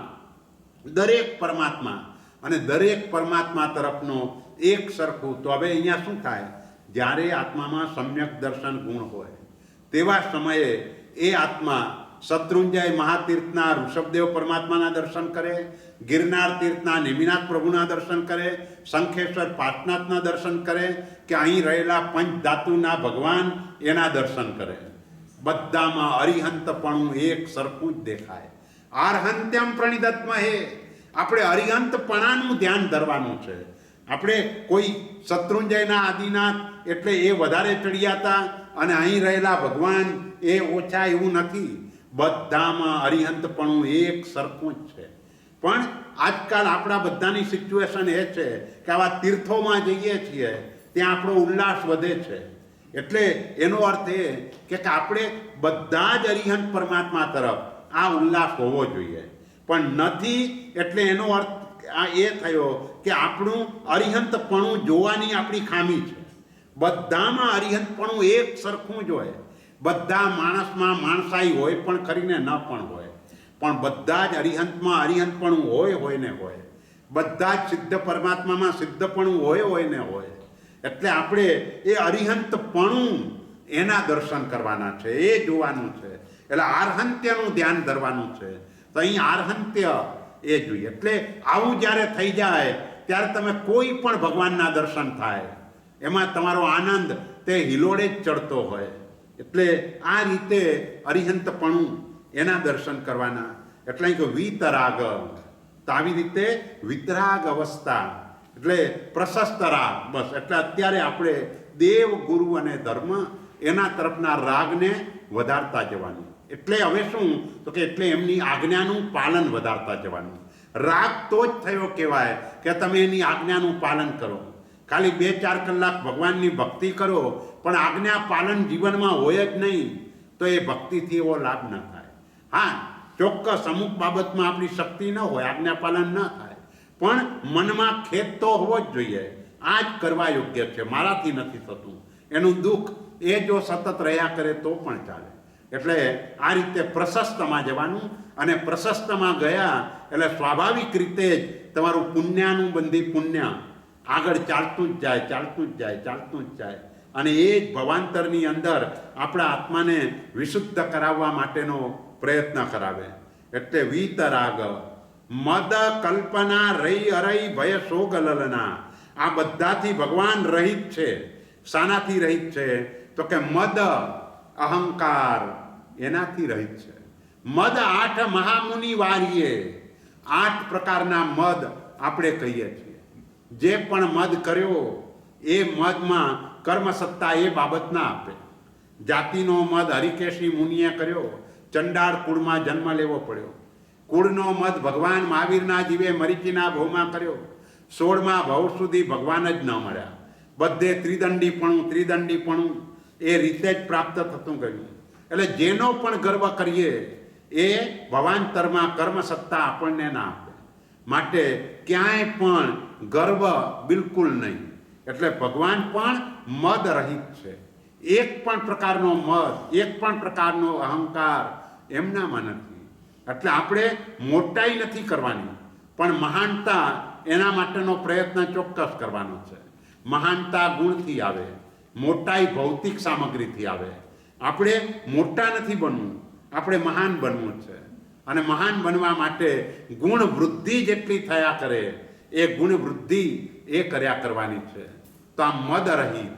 B: દરેક પરમાત્મા અને દરેક પરમાત્મા તરફનો એક સરખું. તો હવે અહીંયા શું થાય? જ્યારે આત્મામાં સમ્યક દર્શન ગુણ હોય તેવા સમયે એ આત્મા શત્રુંજય મહાતીર્થના ઋષભદેવ પરમાત્માના દર્શન કરે, ગિરનાર તીર્થના નેમિનાથ પ્રભુના દર્શન કરે, શંખેશ્વર પાટનાથના દર્શન કરે, કે અહીં રહેલા પંચ ધાતુના ભગવાન એના દર્શન કરે. બધામાં અરિહંતપણું એક સરખું જ દેખાય. આર્હંત્યમ પ્રણિદત્મહે. આપણે અરિહંતપણાનું ધ્યાન ધરવાનું છે. આપણે કોઈ શત્રુંજયના આદિનાથ એટલે એ વધારે ચડિયાતા અને અહીં રહેલા ભગવાન એ ઓછા, એવું નથી. બધામાં અરિહંતપણું એક સરખું જ છે. પણ આજકાલ આપણા બધાની સિચ્યુએશન એ છે કે આવા તીર્થોમાં જઈએ છીએ ત્યાં આપણો ઉલ્લાસ વધે છે. એટલે એનો અર્થ એ કે આપણે બધા જ અરિહંત પરમાત્મા તરફ આ ઉલ્લાસ હોવો જોઈએ. પણ નથી એટલે એનો અર્થ આ એ થયો કે આપણું અરિહંતપણું જોવાની આપણી ખામી છે. બધામાં અરિહંતપણું એક સરખું જ હોય. બધા માણસમાં માણસાઈ હોય પણ ખરીને ન પણ હોય, પણ બધા જ અરિહંતમાં અરિહંતપણું હોય ને હોય. બધા જ સિદ્ધ પરમાત્મામાં સિદ્ધપણું હોય ને હોય. એટલે આપણે એ અરિહંતપણું એના દર્શન કરવાના છે, એ જોવાનું છે. એટલે આર્હંત્યનું ધ્યાન ધરવાનું છે. તો અહીં આર્હંત્ય એ જોઈએ. એટલે આવું જ્યારે થઈ જાય ત્યારે તમે કોઈ પણ ભગવાનના દર્શન થાય એમાં તમારો આનંદ તે હિલોડે જ ચડતો હોય. એટલે આ રીતે અરિહંતપણું એના દર્શન કરવાના. એટલે અહીં વિતરાગ. તો આવી રીતે વિતરાગ અવસ્થા એટલે પ્રશસ્ત રાગ. બસ એટલે અત્યારે આપણે દેવ, ગુરુ અને ધર્મ એના તરફના રાગને વધારતા જવાનું. એટલે હવે શું તો કે એટલે એમની આજ્ઞાનું પાલન વધારતા જવાનું. રાગ તો જ થયો કહેવાય કે તમે એની આજ્ઞાનું પાલન કરો. ખાલી 2-4 કલાક ભગવાનની ભક્તિ કરો પણ આજ્ઞા પાલન જીવનમાં હોય જ નહીં તો એ ભક્તિથી એવો લાભ ન થાય. હા, ચોક્કસ અમુક બાબતમાં આપણી શક્તિ ન હોય, આજ્ઞા પાલન ન થાય, પણ મનમાં ખેદ તો હોવો જ જોઈએ. આ જ કરવા યોગ્ય છે, મારાથી નથી થતું, એનું દુઃખ એ જો સતત રહ્યા કરે તો પણ ચાલે. એટલે આ રીતે પ્રશસ્તમાં જવાનું. અને પ્રશસ્તમાં ગયા એટલે સ્વાભાવિક રીતે જ તમારું પુણ્યાનું બંધી પુણ્ય આગળ ચાલતું જ જાય, ચાલતું જ જાય, ચાલતું જ જાય. અને એ જ ભવાંતરની અંદર આપણા આત્માને વિશુદ્ધ કરાવવા માટેનો પ્રયત્ન કરાવે. એટલે વીતરાગ મદ કલ્પના રઈ અરઈ ભય શોક લલના. આ બધાથી ભગવાન રહિત છે. શાનાથી રહિત છે તો કે મદ અહંકાર એનાથી રહિત છે. મદ 8 મહામુનિ વારીએ. 8 પ્રકારના મદ આપણે કહીએ છીએ. જે પણ મદ કર્યો એ મદમાં કર્મસત્તા એ બાબત ના આપે. જાતિનો મદ હરિકેશી મુનિએ કર્યો, ચંડાળ કુળમાં જન્મ લેવો પડ્યો. કુળનો મદ ભગવાન મહાવીરના જીવે મરીચીના ભવમાં કર્યો. 16મા ભવ સુધી ભગવાન જ ન મળ્યા. બધે ત્રિદંડીપણું એ રીતે જ પ્રાપ્ત થતું ગયું. એટલે જેનો પણ ગર્વ કરીએ એ ભવાંતરમાં કર્મસત્તા આપણને ના આપે. માટે ક્યાંય પણ ગર્વ બિલકુલ નહીં. એટલે ભગવાન પણ મદ રહિત છે. એક પણ પ્રકારનો મદ, એક પણ પ્રકારનો અહંકાર એમનામાં નથી. એટલે આપણે મોટાઈ નથી કરવાની, પણ મહાનતા એના માટેનો પ્રયત્ન ચોક્કસ કરવાનો છે. મહાનતા ગુણથી આવે, મોટાઈ ભૌતિક સામગ્રીથી આવે. આપણે મોટા નથી બનવું, આપણે મહાન બનવું છે. અને મહાન બનવા માટે ગુણ વૃદ્ધિ જેટલી થયા કરે એ ગુણ વૃદ્ધિ એ કર્યા કરવાની છે. તો આ મદ રહિત,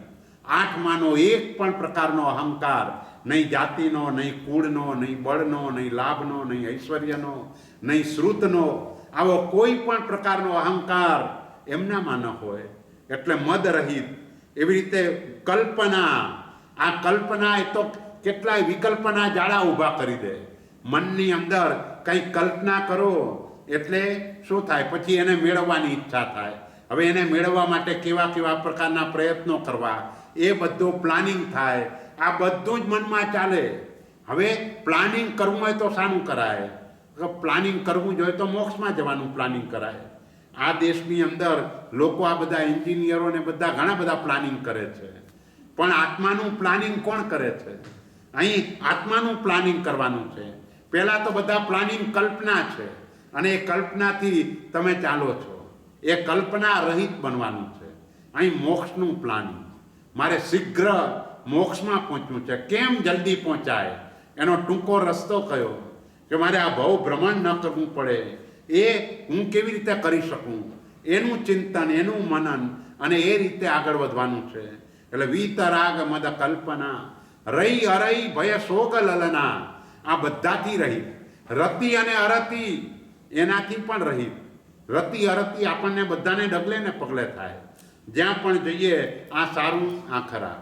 B: આઠમાનો એક પણ પ્રકારનો અહંકાર, નહીં જાતિનો, નહીં કુળનો, નહીં બળનો, નહીં લાભનો, નહીં ઐશ્વર્યનો, નહીં શ્રુતનો, આવો કોઈ પણ પ્રકારનો અહંકાર એમનામાં ન હોય. એટલે મદ રહિત. એવી રીતે કલ્પના, આ કલ્પના એ તો કેટલાય વિકલ્પના જાળા ઊભા કરી દે. મનની અંદર કંઈક કલ્પના કરો એટલે શું થાય, પછી એને મેળવવાની ઈચ્છા થાય. હવે એને મેળવવા માટે કેવા કેવા પ્રકારના પ્રયત્નો કરવા, એ બધું પ્લાનિંગ થાય. આ બધું જ મનમાં ચાલે. હવે પ્લાનિંગ કરવું હોય તો શાનું કરાય? પ્લાનિંગ કરવું જોઈએ તો મોક્ષમાં જવાનું પ્લાનિંગ કરાય. આ દેશની અંદર લોકો આ બધા એન્જિનિયરો ને બધા ઘણા બધા પ્લાનિંગ કરે છે, પણ આત્માનું પ્લાનિંગ કોણ કરે છે? અહીં આત્માનું પ્લાનિંગ કરવાનું છે. પહેલાં તો બધા પ્લાનિંગ કલ્પના છે, અને એ કલ્પનાથી તમે ચાલો છો. એ કલ્પના રહિત બનવાનું છે. અહીં મોક્ષનું પ્લાનિંગ, મારે શીઘ્ર મોક્ષમાં પહોંચવું છે. કેમ જલ્દી પહોંચાય? એનો ટૂંકો રસ્તો કયો? કે મારે આ ભવ ભ્રમણ ન કરવું પડે, એ હું કેવી રીતે કરી શકું? એનું ચિંતન, એનું મનન, અને એ રીતે આગળ વધવાનું છે. એટલે વીતરાગ મદ કલ્પના, રઈ અરઈ ભય શોક લલના, આ બધાથી રહિત. રતિ અને અરતિ એનાથી પણ રહિત. રતિ અરતિ આપણને બધાને ડગલે ને પગલે થાય. જ્યાં પણ જઈએ આ સારું, આ ખરાબ,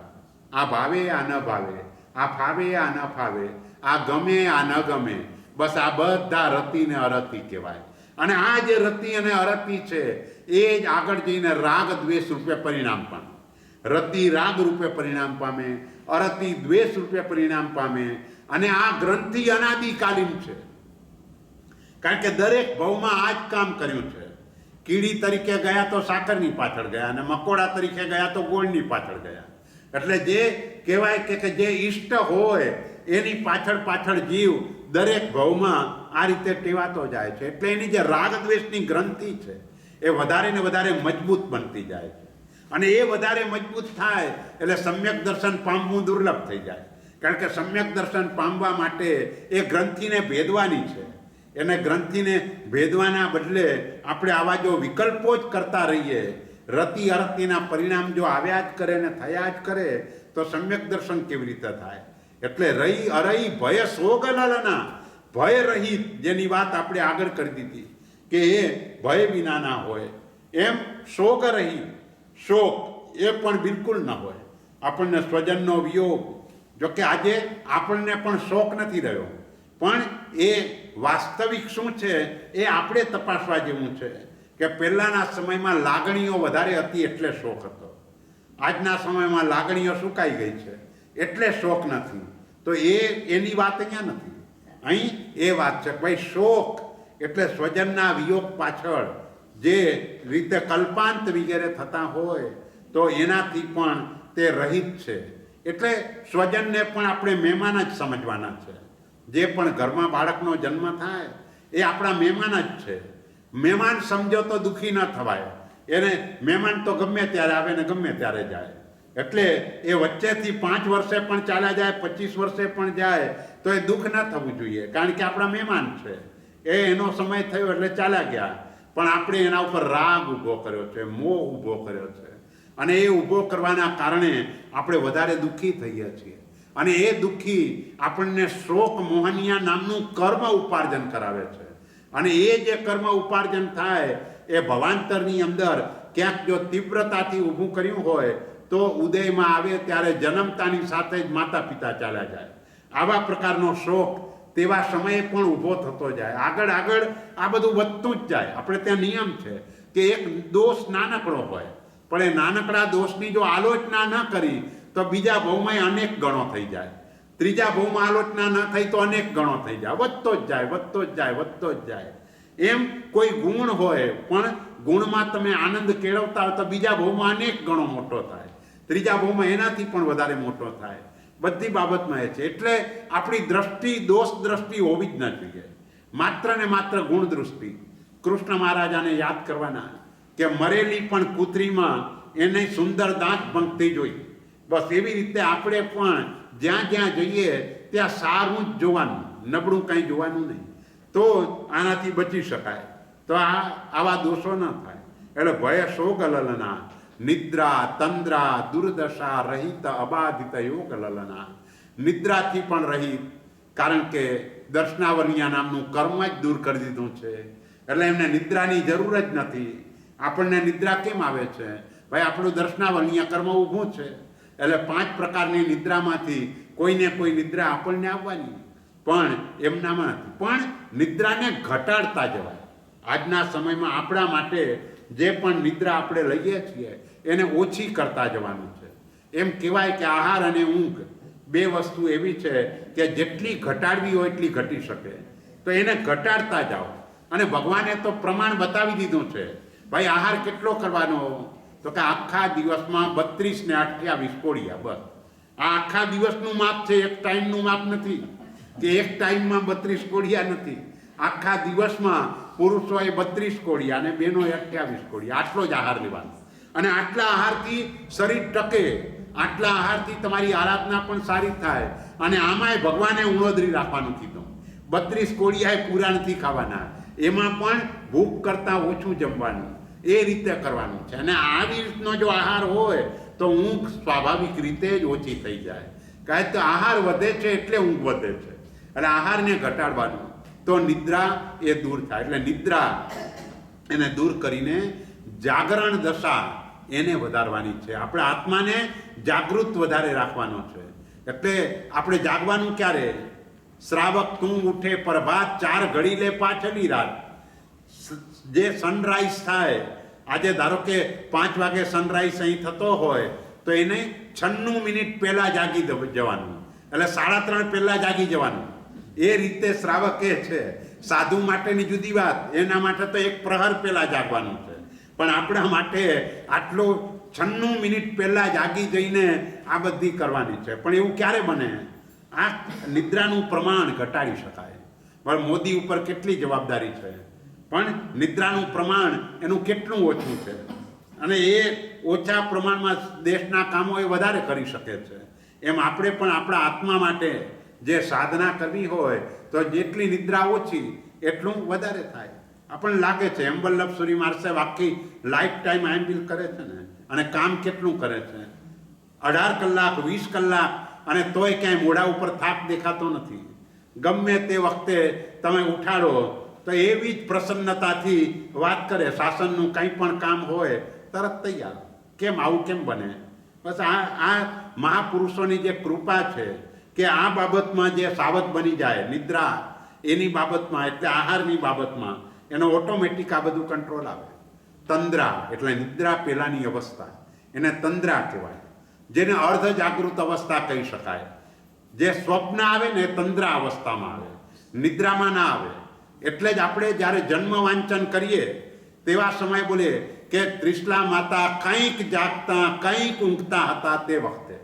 B: આ ભાવે, આ ન ભાવે, આ ફાવે, આ ન ફાવે, આ ગમે, આ ન ગમે, બસ આ બધા રતિ ને અરતિ કહેવાય. અને આ જે રતિ અને અરતિ છે એ જ આગળ જઈને રાગ દ્વેષ રૂપે પરિણામ પામે. રતિ રાગ રૂપે પરિણામ પામે, અરતિ દ્વેષ રૂપે પરિણામ પામે. અને આ ગ્રંથિ અનાદિકાલીન છે, કારણ કે દરેક ભવમાં આ જ કામ કર્યું છે. કીડી તરીકે ગયા તો સાકરની પાછળ ગયા, અને મકોડા તરીકે ગયા તો ગોળની પાછળ ગયા. એટલે જે કહેવાય કે જે ઈષ્ટ હોય એની પાછળ પાછળ જીવ દરેક ભવમાં આ રીતે ટેવાતો જાય છે. એટલે એની જે રાગ દ્વેષની ગ્રંથિ છે એ વધારે ને વધારે મજબૂત બનતી જાય છે. અને એ વધારે મજબૂત થાય એટલે સમ્યક દર્શન પામવું દુર્લભ થઈ જાય. કારણ કે સમ્યક દર્શન પામવા માટે એ ગ્રંથિને ભેદવાની છે. એને ગ્રંથિને ભેદવાના બદલે આપણે આવા જો વિકલ્પો જ કરતા રહીએ, રતિ અરતિના પરિણામ જો આવ્યા જ કરે ને થયા જ કરે, તો સમ્યક દર્શન કેવી રીતે થાય? એટલે રઈ અરઈ ભય શોક લલના, ભય રહિત, જેની વાત આપણે આગળ કરી દીધી કે એ ભય વિનાના હોય. એમ શોક રહિત, શોક એ પણ બિલકુલ ન હોય. આપણને સ્વજનનો વિયોગ, જોકે આજે આપણને પણ શોક નથી રહ્યો, પણ એ વાસ્તવિક શું છે એ આપણે તપાસવા જેવું છે. કે પહેલાંના સમયમાં લાગણીઓ વધારે હતી એટલે શોક હતો. આજના સમયમાં લાગણીઓ સુકાઈ ગઈ છે એટલે શોક નથી. તો એની વાત અહીંયા નથી. અહીં એ વાત છે ભાઈ, શોક એટલે સ્વજનના વિયોગ પાછળ જે રીતે કલ્પાંત વગેરે થતા હોય તો એનાથી પણ તે રહિત છે. એટલે સ્વજનને પણ આપણે મહેમાન જ સમજવાના છે. જે પણ ઘરમાં બાળકનો જન્મ થાય એ આપણા મહેમાન જ છે. મહેમાન સમજો તો દુઃખી ન થવાય. એને મહેમાન તો ગમે ત્યારે આવે ને ગમે ત્યારે જાય. એટલે એ વચ્ચેથી 5 વર્ષે પણ ચાલ્યા જાય, 25 વર્ષે પણ જાય તો એ દુઃખ ન થવું જોઈએ, કારણ કે આપણા મહેમાન છે. એ એનો સમય થયો એટલે ચાલ્યા ગયા. પણ આપણે એના ઉપર રાગ ઊભો કર્યો છે, મોહ ઊભો કર્યો છે, અને એ ઊભો કરવાના કારણે આપણે વધારે દુઃખી થઈએ છીએ. અને એ દુઃખી આપણને શોક મોહનિયા નામનું કર્મ ઉપાર્જન કરાવે છે. અને એ જે કર્મ ઉપાર્જન થાય એ ભવાંતરની અંદર ક્યાંક જો તીવ્રતાથી ઊભું કર્યું હોય તો ઉદયમાં આવે ત્યારે જન્મતાની સાથે જ માતા પિતા ચાલ્યા જાય. આવા પ્રકારનો શોક તેવા સમયે પણ ઊભો થતો જાય. આગળ આગળ આ બધું વધતું જ જાય. આપણે ત્યાં નિયમ છે કે એક દોષ નાનકડો હોય, પણ એ નાનકડા દોષની જો આલોચના ન કરી તો બીજા ભવમાં અનેક ગણો થઈ જાય. ત્રીજા ભવમાં આલોચના ન થઈ તો અનેક ગણો થઈ જાય. વધતો જ જાય, વધતો જ જાય, વધતો જ જાય. એમ કોઈ ગુણ હોય પણ ગુણમાં તમે આનંદ કેળવતા હોય તો બીજા ભવમાં અનેક ગણો મોટો થાય, ત્રીજા ભવમાં એનાથી પણ વધારે મોટો થાય. બધી બાબતમાં એ છે. એટલે આપણી દ્રષ્ટિ દોષ દ્રષ્ટિ હોવી જ ન જોઈએ, માત્ર ને માત્ર ગુણ દૃષ્ટિ. કૃષ્ણ મહારાજાને યાદ કરવાના કે મરેલી પણ કૂતરીમાં એને સુંદર દાંત પંક્તિ જોઈ. બસ એવી રીતે આપણે પણ જ્યાં જ્યાં જઈએ ત્યાં સારું જ જોવાનું, નબળું કંઈ જોવાનું નહીં. તો આનાથી બચી શકાય. તો આવા દોષો ન થાય. એટલે ભય શોક લલના નિદ્રા તંદ્રા દુર્દશા રહિત અબાધિત યોગ લલના. નિદ્રાથી પણ રહિત, કારણ કે દર્શનાવલિયા નામનું કર્મ જ દૂર કરી દીધું છે. એટલે એમને નિદ્રાની જરૂર જ નથી. આપણને નિદ્રા કેમ આવે છે? ભાઈ આપણું દર્શનાવલિયા કર્મ ઊભું છે. એટલે 5 પ્રકારની નિદ્રામાંથી કોઈને કોઈ નિદ્રા આપણને આવવાની, પણ એમનામાં નથી. પણ નિદ્રાને ઘટાડતા જવાય. આજના સમયમાં આપણા માટે જે પણ નિદ્રા આપણે લઈએ છીએ એને ઓછી કરતા જવાનું છે. એમ કહેવાય કે આહાર અને ઊંઘ 2 વસ્તુ એવી છે કે જેટલી ઘટાડવી હોય એટલી ઘટી શકે. તો એને ઘટાડતા જાઓ. અને ભગવાને તો પ્રમાણ બતાવી દીધું છે. ભાઈ આહાર કેટલો કરવાનો? તો કે આખા દિવસમાં 32 ને 28 કોળિયા. બસ આ આખા દિવસનું માપ છે, એક ટાઈમનું માપ નથી કે એક ટાઈમમાં 32 કોળિયા નથી. આખા દિવસમાં પુરુષોએ 32 કોળિયા અને બહેનોએ 28 કોળિયા. આટલો જ આહાર લેવાનો. અને આટલા આહારથી શરીર ટકે, આટલા આહારથી તમારી આરાધના પણ સારી થાય. અને આમાંય ભગવાને ઉણોદરી રાખવાનું કીધું. 32 કોળિયા પૂરા નથી ખાવાના, એમાં પણ ભૂખ કરતાં ઓછું જમવાનું. એ રીતે કરવાનું છે. અને આવી રીતનો જો આહાર હોય તો ઊંઘ સ્વાભાવિક રીતે જ ઓછી થઈ જાય. કારણ કે આહાર વધે છે એટલે ઊંઘ વધે છે. એટલે આહારને ઘટાડવાનું, તો નિદ્રા એ દૂર થાય. એટલે નિદ્રા એને દૂર કરીને જાગરણ દશા એને વધારવાની છે. આપણે આત્માને જાગૃત વધારે રાખવાનો છે. એટલે આપણે જાગવાનું ક્યારે? શ્રાવક તું ઉઠે પ્રભાત, 4 ઘડી લે પાછલી રાત. જે સનરાઈઝ થાય, આજે ધારો કે 5 વાગે સનરાઈઝ અહીં થતો હોય તો એને 96 મિનિટ પહેલાં જાગી જવાનું. એટલે 3:30 પહેલાં જાગી જવાનું. એ રીતે શ્રાવકે છે. સાધુ માટેની જુદી વાત, એના માટે તો 1 પ્રહર પહેલાં જાગવાનું છે. પણ આપણા માટે આટલો 96 મિનિટ પહેલાં જાગી જઈને આ બધી કરવાની છે. પણ એવું ક્યારે બને? આ નિદ્રાનું પ્રમાણ ઘટાડી શકાય. પણ મોદી ઉપર કેટલી જવાબદારી છે, પણ નિદ્રાનું પ્રમાણ એનું કેટલું ઓછું છે. અને એ ઓછા પ્રમાણમાં દેશના કામો એ વધારે કરી શકે છે. એમ આપણે પણ આપણા આત્મા માટે જે સાધના કરવી હોય તો જેટલી નિદ્રા ઓછી એટલું વધારે થાય. આપણને લાગે છે એમ વલ્લભ સુરી મહારાજ સાહેબ આખી લાઈફ ટાઈમ આઈએમપી કરે છે ને, અને કામ કેટલું કરે છે, 18 કલાક 20 કલાક, અને તોય ક્યાંય મોઢા ઉપર થાક દેખાતો નથી. ગમે તે વખતે તમે ઉઠાડો તો એવી જ પ્રસન્નતાથી વાત કરે. શાસનનું કંઈ પણ કામ હોય તરત તૈયાર. કેમ આવું કેમ બને? બસ આ મહાપુરુષોની જે કૃપા છે કે આ બાબતમાં જે સાવધ બની જાય, નિદ્રા એની બાબતમાં, એટલે આહારની બાબતમાં એનો ઓટોમેટિક આ બધું કંટ્રોલ આવે. તંદ્રા એટલે નિદ્રા પહેલાંની અવસ્થા, એને તંદ્રા કહેવાય. જેને અર્ધ જાગૃત અવસ્થા કહી શકાય. જે સ્વપ્ન આવે ને એ તંદ્રા અવસ્થામાં આવે, નિદ્રામાં ના આવે. એટલે જ આપણે જ્યારે જન્મ વાંચન કરીએ તેવા સમય બોલીએ કે ત્રિશલા માતા કંઈક જાગતા કંઈક ઊંઘતા હતા તે વખતે,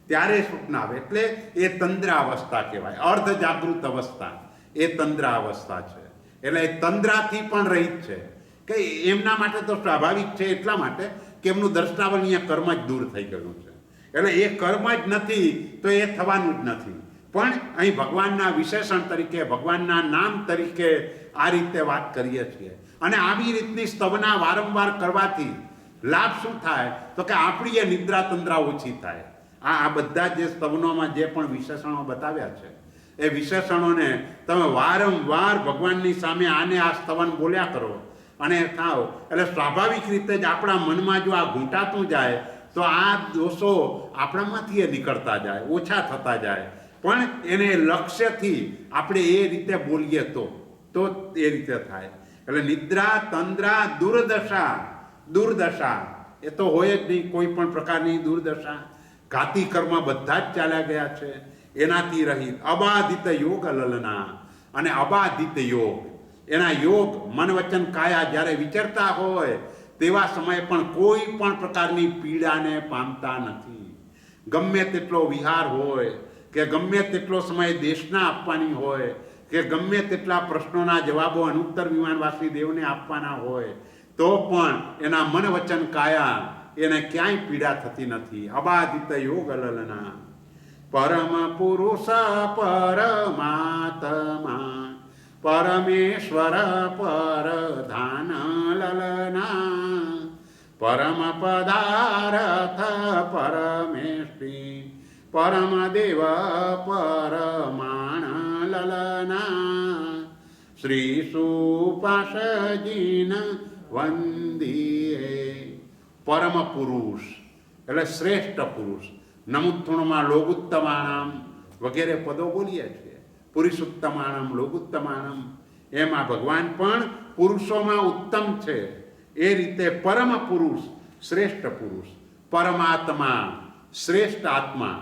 B: ત્યારે સ્વપ્ન આવે. એટલે એ તંદ્રા અવસ્થા કહેવાય. અર્ધ જાગૃત અવસ્થા એ તંદ્રા અવસ્થા છે. એટલે એ તંદ્રાથી પણ રહિત છે. કે એમના માટે તો સ્વાભાવિક છે, એટલા માટે કે એમનું દર્શનાવલીય કર્મ જ દૂર થઈ ગયું છે. એટલે એ કર્મ જ નથી તો એ થવાનું જ નથી. પણ અહીં ભગવાનના વિશેષણ તરીકે, ભગવાનના નામ તરીકે આ રીતે વાત કરીએ છીએ. અને આવી રીતની સ્તવના વારંવાર કરવાથી લાભ શું થાય? તો કે આપણી એ નિદ્રા તંદ્રા ઓછી થાય. આ બધા જે સ્તવનોમાં જે પણ વિશેષણો બતાવ્યા છે એ વિશેષણોને તમે વારંવાર ભગવાનની સામે આને આ સ્તવન બોલ્યા કરો અને થાવ, એટલે સ્વાભાવિક રીતે જ આપણા મનમાં જો આ ઘૂંટાતું જાય તો આ દોષો આપણામાંથી એ નીકળતા જાય, ઓછા થતા જાય. પણ એને લક્ષ્યથી આપણે એ રીતે બોલીએ તો એ રીતે થાય. એટલે નિદ્રા તંદ્રા દુર્દશા એ તો હોય જ નહીં. કોઈ પણ પ્રકારની દુર્દશા, ઘાતી કર્મ બધા જ ચાલ્યા ગયા છે, એનાથી રહિત. અબાધિત યોગ લલના, અને અબાધિત યોગ, એના યોગ મન વચન કાયા જ્યારે વિચરતા હોય તેવા સમયે પણ કોઈ પણ પ્રકારની પીડાને પામતા નથી. ગમે તેટલો વિહાર હોય કે ગમે તેટલો સમય દેશના આપવાની હોય કે ગમે તેટલા પ્રશ્નોના જવાબો અનુત્તર વિમાન વાસુદેવને આપવાના હોય તો પણ એના મન વચન કાયા એને ક્યાંય પીડા થતી નથી. અબાધિત યોગ લલના પરમ પુરુષ પરમાત્મા પરમેશ્વર પરધાન લલના પરમ પદાર્થ પરમેષ્ટિ પરમ દેવ પરમાણ લલના શ્રી સુપાસજીન વંદીએ. પરમ પુરુષ એટલે શ્રેષ્ઠ પુરુષ. નમુત્થુણમાં લોગુત્તમાણમ વગેરે પદો બોલીએ છીએ. પુરુષોત્તમાણમ લોગુત્તમાણમ એમાં ભગવાન પણ પુરુષોમાં ઉત્તમ છે. એ રીતે પરમ પુરુષ શ્રેષ્ઠ પુરુષ, પરમાત્મા શ્રેષ્ઠ આત્મા.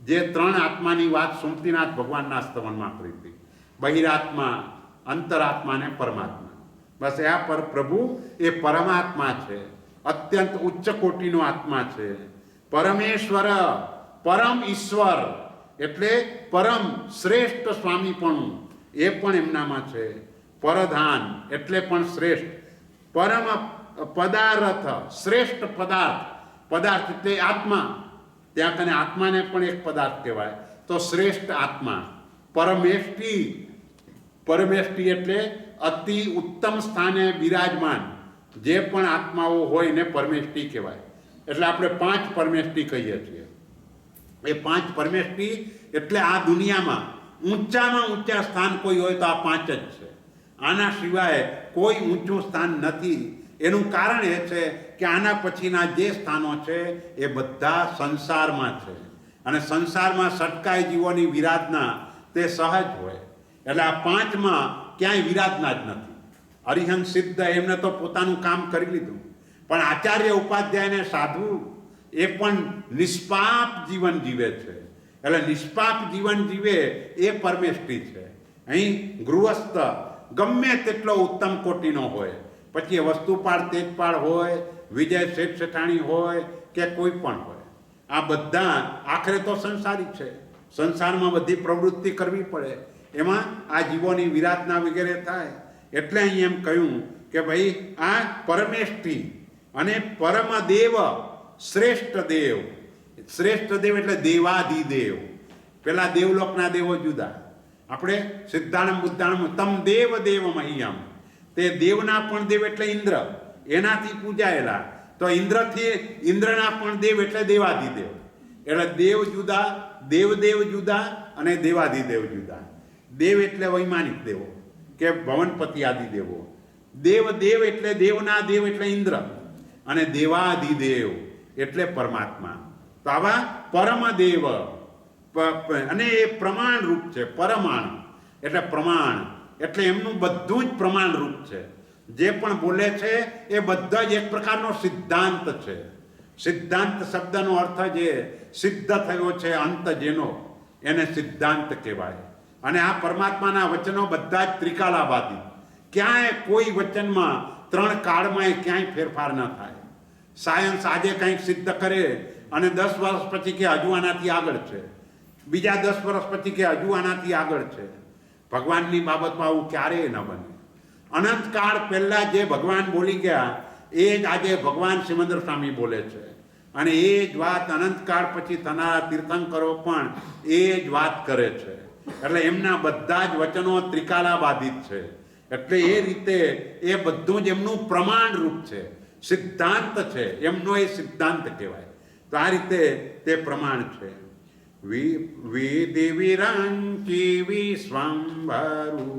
B: જે ત્રણ આત્માની વાત સુમતીનાથ ભગવાનના સ્તવનમાં કરી હતી, બહિરાત્મા, અંતરાત્મા અને પરમાત્મા. બસ આ પર પ્રભુ એ પરમાત્મા છે, અત્યંત ઉચ્ચ કોટીનો આત્મા છે. પરમેશ્વર પરમ ઈશ્વર એટલે પરમ શ્રેષ્ઠ સ્વામીપણું એ પણ એમનામાં છે. પરધાન એટલે પણ શ્રેષ્ઠ. પરમ પદાર્થ શ્રેષ્ઠ પદાર્થ, પદાર્થ એટલે આત્મા, ત્યાં કને આત્માને પણ એક પદાર્થ કહેવાય તો શ્રેષ્ઠ આત્મા. પરમેષ્ટિ, પરમેષ્ટિ એટલે અતિ ઉત્તમ સ્થાને બિરાજમાન જે પણ આત્માઓ હોય ને પરમેષ્ટિ કહેવાય. એટલે આપણે 5 પરમેષ્ટિ કહીએ છીએ. એ 5 પરમેષ્ટિ એટલે આ દુનિયામાં ઊંચામાં ઊંચા સ્થાન કોઈ હોય તો આ 5 જ છે. આના સિવાય કોઈ ઊંચું સ્થાન નથી. એનું કારણ એ છે કે આના પછીના જે સ્થાનો છે એ બધા સંસારમાં છે, અને સંસારમાં સટકાય જીવોની વિરાધના તે સહજ હોય. એટલે આ 5માં ક્યાંય વિરાધના જ નથી. અરિહંત સિદ્ધ એમને તો પોતાનું કામ કરી લીધું, પણ આચાર્ય ઉપાધ્યાયને સાધુ એ પણ નિષ્પાપ જીવન જીવે છે. એટલે નિષ્પાપ જીવન જીવે એ પરમેષ્ટિ છે. અહીં ગૃહસ્થ ગમે તેટલો ઉત્તમ કોટીનો હોય, પછી એ વસ્તુપાળ તેજપાળ હોય, વિજય શેઠ શેઠાણી હોય કે કોઈ પણ હોય, આ બધા આખરે તો સંસારી છે. સંસારમાં બધી પ્રવૃત્તિ કરવી પડે, એમાં આ જીવોની વિરાધના વગેરે થાય. એટલે અહીં એમ કહ્યું કે ભાઈ આ પરમેષ્ટિ અને પરમદેવ શ્રેષ્ઠ દેવ. શ્રેષ્ઠ દેવ એટલે દેવાધિદેવ. પેલા દેવલોકના દેવો જુદા. આપણે સિદ્ધાણમ બુદ્ધાણમ તમ દેવ દેવ મહિયમ, તે દેવના પણ દેવ એટલે ઇન્દ્ર, એનાથી પૂજાયેલા. તો ઇન્દ્રના પણ દેવ એટલે દેવાધિદેવ. એટલે દેવ જુદા, દેવદેવ જુદા અને દેવાધિદેવ જુદા. દેવ એટલે વૈમાનિક દેવો કે ભવનપતિ આદિ દેવો. દેવ એટલે દેવના દેવ એટલે ઇન્દ્ર, અને દેવાધિદેવ એટલે પરમાત્મા. તો આવા પરમદેવ અને એ પ્રમાણ રૂપ છે. પરમાણ એટલે પ્રમાણ, એટલે એમનું બધું જ પ્રમાણ રૂપ છે. જે પણ બોલે છે એ બધા જ એક પ્રકારનો સિદ્ધાંત છે. સિદ્ધાંત શબ્દનો અર્થ જે સિદ્ધ થયો છે અંત જેનો, એને સિદ્ધાંત કહેવાય. અને આ પરમાત્માના વચનો બધા જ ત્રિકાલાબાદી. ક્યાંય કોઈ વચનમાં 3 કાળમાં ક્યાંય ફેરફાર ન થાય. સાયન્સ આજે કંઈક સિદ્ધ કરે અને 10 વર્ષ પછી કે હજુ આનાથી આગળ છે, બીજા 10 વર્ષ પછી કે હજુ આનાથી આગળ છે. ભગવાનની બાબતમાં આવું ક્યારેય ન બને. અનંતકાળ પહેલા જે ભગવાન બોલી ગયા એ જ આજે ભગવાન સિમંદર સ્વામી બોલે છે, અને એ જ વાત અનંતકાળ પછી થનારા તીર્થંકરો પણ એ જ વાત કરે છે. એટલે એમના બધા જ વચનો ત્રિકાલાબાધિત છે. એટલે એ રીતે એ બધું જ એમનું પ્રમાણ રૂપ છે, સિદ્ધાંત છે. એમનો એ સિદ્ધાંત કહેવાય. તો આ રીતે તે પ્રમાણ છે. વિધિ વિરંચી વિશ્વંભરુ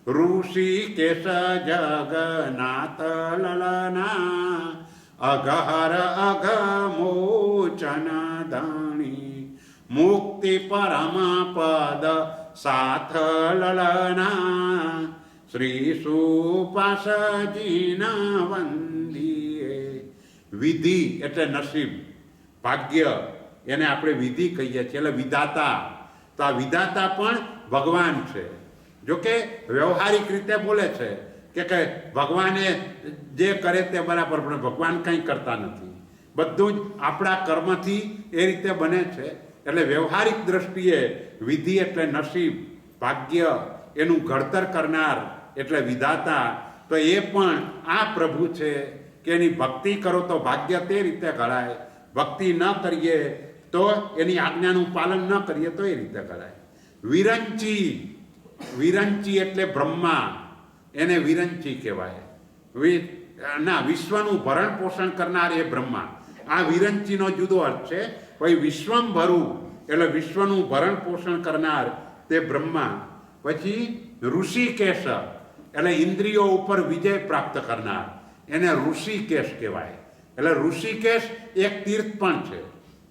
B: ઋષિકેશ જગન્નાથ લલના અઘહર અઘમોચન ધણી મુક્તિ પરમ પદ સાથ લલના શ્રી સુપાસજીન વંદીએ. વિધિ એટલે નસીબ, ભાગ્ય, એને આપણે વિધિ કહીએ છીએ. એટલે વિધાતા. તો આ વિધાતા પણ ભગવાન છે. જોકે વ્યવહારિક રીતે બોલે છે કે ભગવાને જે કરે તે બરાબર, પણ ભગવાન કંઈ કરતા નથી. બધું જ આપણા કર્મથી એ રીતે બને છે. એટલે વ્યવહારિક દ્રષ્ટિએ વિધિ એટલે નસીબ, ભાગ્ય એનું ઘડતર કરનાર એટલે વિધાતા, તો એ પણ આ પ્રભુ છે કે એની ભક્તિ કરો તો ભાગ્ય તે રીતે ઘડાય, ભક્તિ ન કરીએ તો એની આજ્ઞાનું પાલન ન કરીએ તો એ રીતે ઘડાય. વિરંચી, વિરંચી એટલે બ્રહ્મા, એને વિરંચી કહેવાય. વિશ્વનું ભરણ પોષણ કરનાર એ બ્રહ્મા. આ વિરંચીનો જુદો અર્થ છે. પછી વિશ્વમભરું એટલે વિશ્વનું ભરણ પોષણ કરનાર તે બ્રહ્મા. પછી ઋષિકેશ એટલે ઇન્દ્રિયો ઉપર વિજય પ્રાપ્ત કરનાર, એને ઋષિકેશ કહેવાય. એટલે ઋષિકેશ એક તીર્થ પણ છે.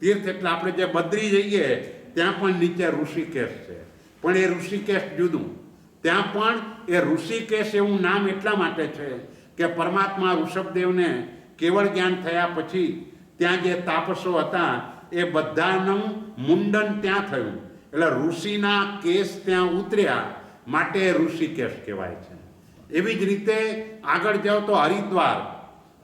B: તીર્થ એટલે આપણે જે બદ્રી જઈએ ત્યાં પણ નીચે ઋષિકેશ છે, પણ એ ઋષિકેશ જુદું. ત્યાં પણ એ ઋષિકેશ એવું નામ એટલા માટે છે કે પરમાત્મા ઋષભદેવને કેવળ જ્ઞાન થયા પછી ત્યાં જે તાપસો હતા એ બધાનું મુંડન ત્યાં થયું, એટલે ઋષિના કેસ ત્યાં ઉતર્યા, માટે ઋષિકેશ કહેવાય છે. એવી જ રીતે આગળ જાઓ તો હરિદ્વાર.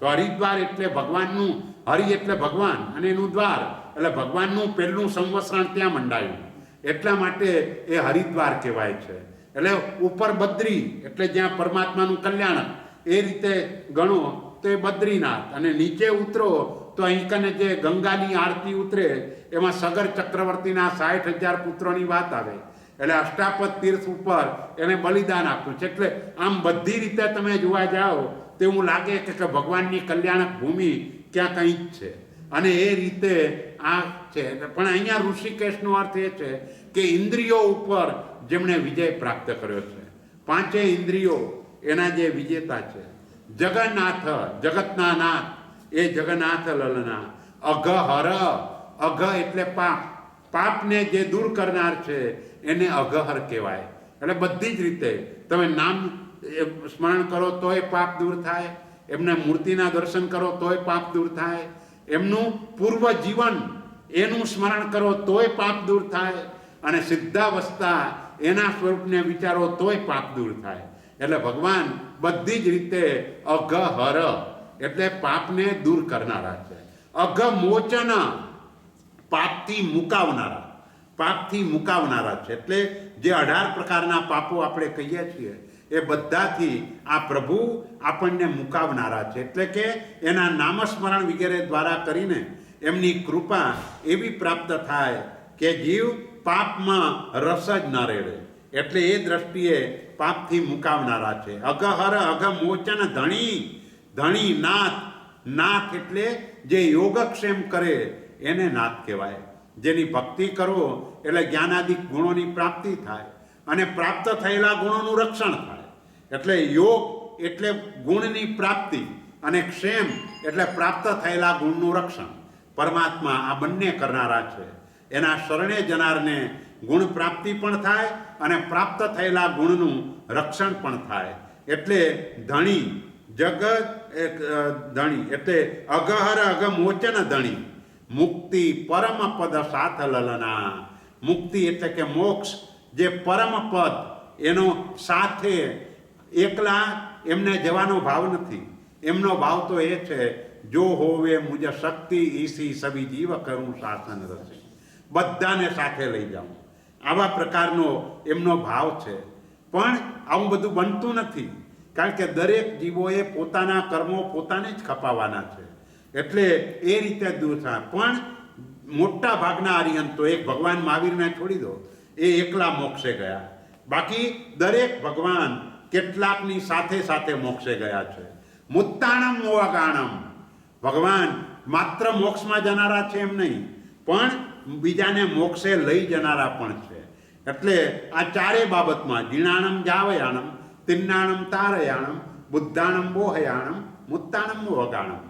B: તો હરિદ્વાર એટલે ભગવાનનું, હરિ એટલે ભગવાન અને એનું દ્વાર એટલે ભગવાનનું પહેલું સંવત્સરણ ત્યાં મંડાયું, એટલા માટે એ હરિદ્વાર કહેવાય છે. એટલે ઉપર બદ્રી એટલે જ્યાં પરમાત્માનું કલ્યાણ, એ રીતે ગણો તો એ બદ્રીનાથ. અને નીચે ઉતરો તો અહીં કને જે ગંગાની આરતી ઉતરે એમાં સગર ચક્રવર્તીના 60,000 પુત્રોની વાત આવે, એટલે અષ્ટાપદ તીર્થ ઉપર એને બલિદાન આપ્યું છે. એટલે આમ બધી રીતે તમે જોવા જાઓ તો એવું લાગે કે ભગવાનની કલ્યાણક ભૂમિ ક્યાં કંઈ જ છે. અને એ રીતે આ છે. પણ અહીંયા ઋષિકેશનો અર્થ એ છે કે ઇન્દ્રિયો ઉપર જેમણે વિજય પ્રાપ્ત કર્યો છે, પાંચે ઇન્દ્રિયો એના જે વિજેતા છે. જગન્નાથ, જગતના નાથ, એ જગન્નાથ લલના. અઘહર, અઘ એટલે પાપ, પાપને જે દૂર કરનાર છે એને અઘહર કહેવાય. એટલે બધી જ રીતે તમે નામ સ્મરણ કરો તોય પાપ દૂર થાય, એમને મૂર્તિના દર્શન કરો તોય પાપ દૂર થાય, એમનું પૂર્વ જીવન એનું સ્મરણ કરો તોય પાપ દૂર થાય, અને સિદ્ધાવસ્થા એના સ્વરૂપને વિચારો તોય પાપ દૂર થાય. એટલે ભગવાન બધી જ રીતે અઘહર એટલે પાપને દૂર કરનારા છે. અઘમોચન પાપથી મુકાવનારા, પાપથી મુકાવનારા છે. એટલે જે 18 પ્રકારના પાપો આપણે કહીએ છીએ એ બધાથી આ પ્રભુ આપણને મુકાવનારા છે. એટલે કે એના નામસ્મરણ વગેરે દ્વારા કરીને એમની કૃપા એવી પ્રાપ્ત થાય કે જીવ પાપમાં રસ જ ન રેડે. એટલે એ દ્રષ્ટિએ પાપથી મુકાવનારા છે. અઘહર, અઘમોચન ધણી, ધણી નાથ. નાથ એટલે જે યોગક્ષેમ કરે એને નાથ કહેવાય. જેની ભક્તિ કરો એટલે જ્ઞાનાદિક ગુણોની પ્રાપ્તિ થાય અને પ્રાપ્ત થયેલા ગુણોનું રક્ષણ થાય. એટલે યોગ એટલે ગુણની પ્રાપ્તિ અને ક્ષેમ એટલે પ્રાપ્ત થયેલા ગુણનું રક્ષણ. પરમાત્મા આ બંને કરનારા છે. એના શરણે જનારને ગુણ પ્રાપ્તિ પણ થાય અને પ્રાપ્ત થયેલા ગુણનું રક્ષણ પણ થાય. એટલે ધણી, જગત ધણી એટલે અઘહર અઘમોચન ધણી. મુક્તિ પરમ પદ સાથ લલના. મુક્તિ એટલે કે મોક્ષ, જે પરમ પદ એનો સાથે એકલા એમને જવાનો ભાવ નથી. એમનો ભાવ તો એ છે જો હોવે મુજ શક્તિ ઈસી સભી જીવ કરું શાસન રસે. બધાને સાથે લઈ જાઉં, આવા પ્રકારનો એમનો ભાવ છે. પણ આવું બધું બનતું નથી, કારણ કે દરેક જીવોએ પોતાના કર્મો પોતાને જ ખપાવવાના છે. એટલે એ રીતે દૂર થાય. પણ મોટા ભાગના અરિહંતો, એક ભગવાન મહાવીરને છોડી દો, એ એકલા મોક્ષે ગયા. બાકી દરેક ભગવાન કેટલાકની સાથે સાથે મોક્ષે ગયા છે. મુત્તાણમ મોગાણમ, ભગવાન માત્ર મોક્ષમાં જનારા છે એમ નહીં, પણ બીજાને મોક્ષે લઈ જનારા પણ છે. એટલે આ ચારે બાબતમાં જીણાણમ જાવયાણમ, તિન્નાણમ તારયાણમ, બુદ્ધાણમ બોહયાણમ, મુત્તાણમ મોગાણમ.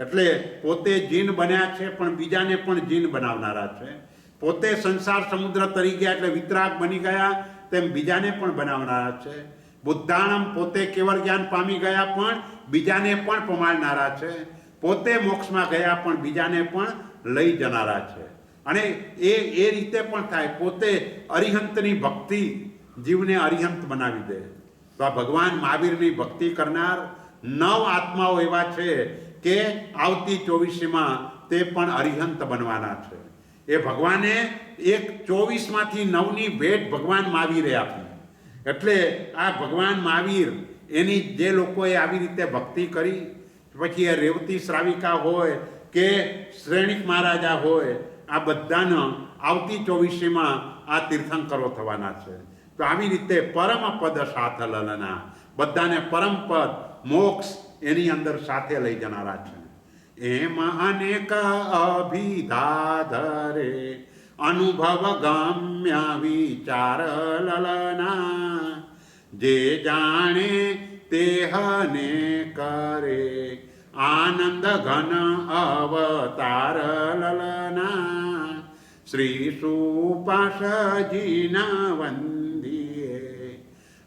B: એટલે પોતે જીન બન્યા છે પણ બીજાને પણ જીન બનાવનારા છે. પોતે સંસાર સમુદ્ર તરી ગયા એટલે વિતરાગ બની ગયા તેમ બીજાને પણ બનાવનારા છે. બુદ્ધાણમ પોતે કેવળ જ્ઞાન પામી ગયા પણ બીજાને પણ પમાડનારા છે. પોતે મોક્ષમાં ગયા પણ બીજાને પણ લઈ જનારા છે. અને એ રીતે પણ થાય. પોતે અરિહંતની ભક્તિ જીવને અરિહંત બનાવી દે. તો આ ભગવાન મહાવીરની ભક્તિ કરનાર 9 આત્માઓ એવા છે કે આવતી 24મીમાં તે પણ અરિહંત બનવાના છે. એ ભગવાને એક 24માંથી 9ની ભેટ ભગવાન મહાવીરે આપી. એટલે આ ભગવાન મહાવીર એની જે લોકોએ આવી રીતે ભક્તિ કરી, પછી એ રેવતી શ્રાવિકા હોય કે શ્રેણિક મહારાજા હોય, આ બધાનો આવતી 24મીમાં આ તીર્થંકરો થવાના છે. તો આવી રીતે પરમ પદ સાથ લલના, બધાને પરમ પદ મોક્ષ એની અંદર સાથે લઈ જનારા છે. એમાં અનેક અભિધાધરે અનુભવ ગમ્ય વિચાર લલના, જે જાણે તેહને કરે આનંદ ઘન અવતાર લલના. શ્રી સુપાસજીના વંદીએ.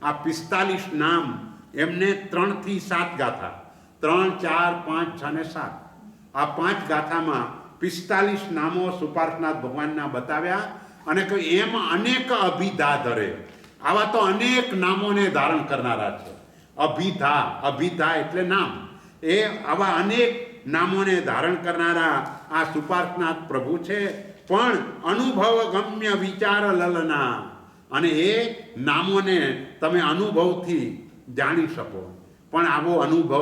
B: આ 45 નામ એમને 3 થી 7 ગાથા, 3, 4, 5, 6 ને 7, આ 5 ગાથામાં 45 નામો સુપાર્શનાથ ભગવાનના બતાવ્યા. અને એમ અનેક અભિધા ધરે, આવા તો અનેક નામોને ધારણ કરનારા છે. અભિધા એટલે નામ. એ આવા અનેક નામોને ધારણ કરનારા આ સુપાર્શનાથ પ્રભુ છે. પણ અનુભવ ગમ્ય વિચાર લલના, અને એ નામોને તમે અનુભવથી જાણી શકો. પણ આવો અનુભવ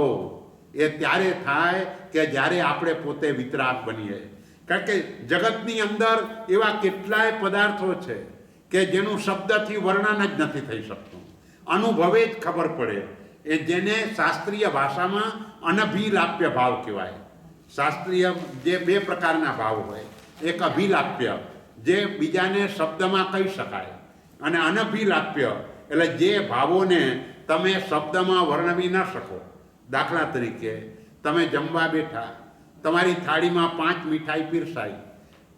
B: એ ત્યારે થાય કે જ્યારે આપણે પોતે વિતરાગ બનીએ. કારણ કે જગતની અંદર એવા કેટલાય પદાર્થો છે કે જેનું શબ્દથી વર્ણન જ નથી થઈ શકતું, અનુભવે જ ખબર પડે. એ જેને શાસ્ત્રીય ભાષામાં અનભિલાપ્ય ભાવ કહેવાય. શાસ્ત્રીય જે 2 પ્રકારના ભાવ હોય, એક અભિલાપ્ય જે બીજાને શબ્દમાં કહી શકાય, અને અનભિલાપ્ય એટલે જે ભાવોને તમે શબ્દમાં વર્ણવી ન શકો. દાખલા તરીકે તમે જમવા બેઠા, તમારી થાળીમાં 5 મીઠાઈ પીરસાઈ,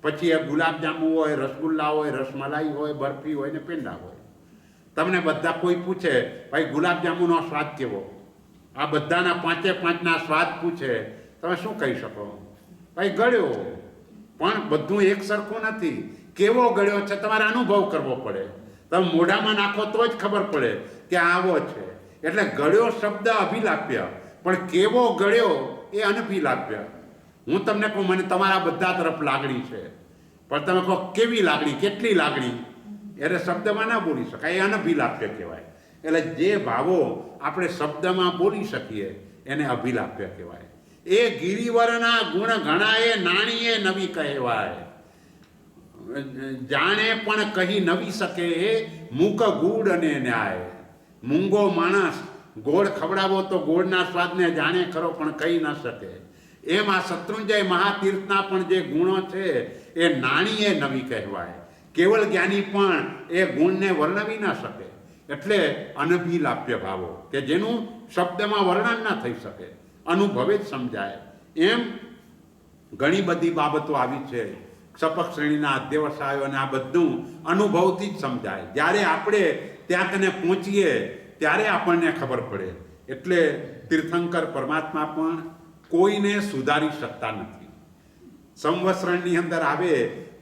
B: પછી એ ગુલાબજાંબુ હોય, રસગુલ્લા હોય, રસમલાઈ હોય, બરફી હોય ને પેંડા હોય. તમને બધા કોઈ પૂછે ભાઈ ગુલાબજાંબુનો સ્વાદ કેવો, આ બધાના 5-5ના સ્વાદ પૂછે, તમે શું કહી શકો? ભાઈ ગળ્યો. પણ બધું એક સરખું નથી. કેવો ગળ્યો છે તમારે અનુભવ કરવો પડે. તમે મોઢામાં નાખો તો જ ખબર પડે કે આવો છે. એટલે ગળ્યો શબ્દ અભિલાપ્ય, પણ કેવો ગળ્યો એ અનભિલાપ્ય. હું તમને કહું મને તમારા બધા તરફ લાગણી છે, પણ તમે કહો કેવી લાગણી, કેટલી લાગણી, એટલે શબ્દમાં ના બોલી શકાય, એ અનભિલાપ્ય કહેવાય. એટલે જે ભાવો આપણે શબ્દમાં બોલી શકીએ એને અભિલાપ્ય કહેવાય. એ ગિરિવરના ગુણ ઘણા એ નાણીએ નવી કહેવાય. જાણે પણ કહી નવી શકે એ મૂક ગુડ અને ન્યાય. મૂંગો માણસ ગોળ ખવડાવો તો ગોળના સ્વાદને જાણે ખરો પણ કહી ન શકે. એમ આ શત્રુંજય મહાતીર્થના પણ જે ગુણો છે એ નાણીએ નવી કહેવાય. કેવળ જ્ઞાની પણ એ ગુણને વર્ણવી ન શકે. એટલે અનભિલાપ્ય ભાવો કે જેનું શબ્દમાં વર્ણન ન થઈ શકે, અનુભવે જ સમજાય. એમ ઘણી બધી બાબતો આવી છે. સપક શ્રેણીના અધ્યવસાયો અને આ બધું અનુભવથી જ સમજાય. જ્યારે આપણે ત્યાં કને પહોંચીએ ત્યારે આપણને ખબર પડે. એટલે તીર્થંકર પરમાત્મા પણ કોઈને સુધારી શકતા નથી. સંવત્સરણની અંદર આવે,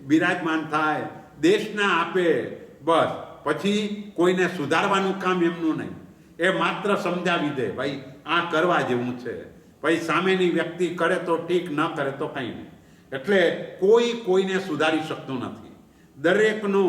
B: બિરાજમાન થાય, દેશના આપે, બસ પછી કોઈને સુધારવાનું કામ એમનું નહીં. એ માત્ર સમજાવી દે ભાઈ આ કરવા જેવું છે. ભાઈ સામેની વ્યક્તિ કરે તો ઠીક, ન કરે તો કંઈ નહીં. એટલે કોઈને સુધારી શકતું નથી. દરેકનો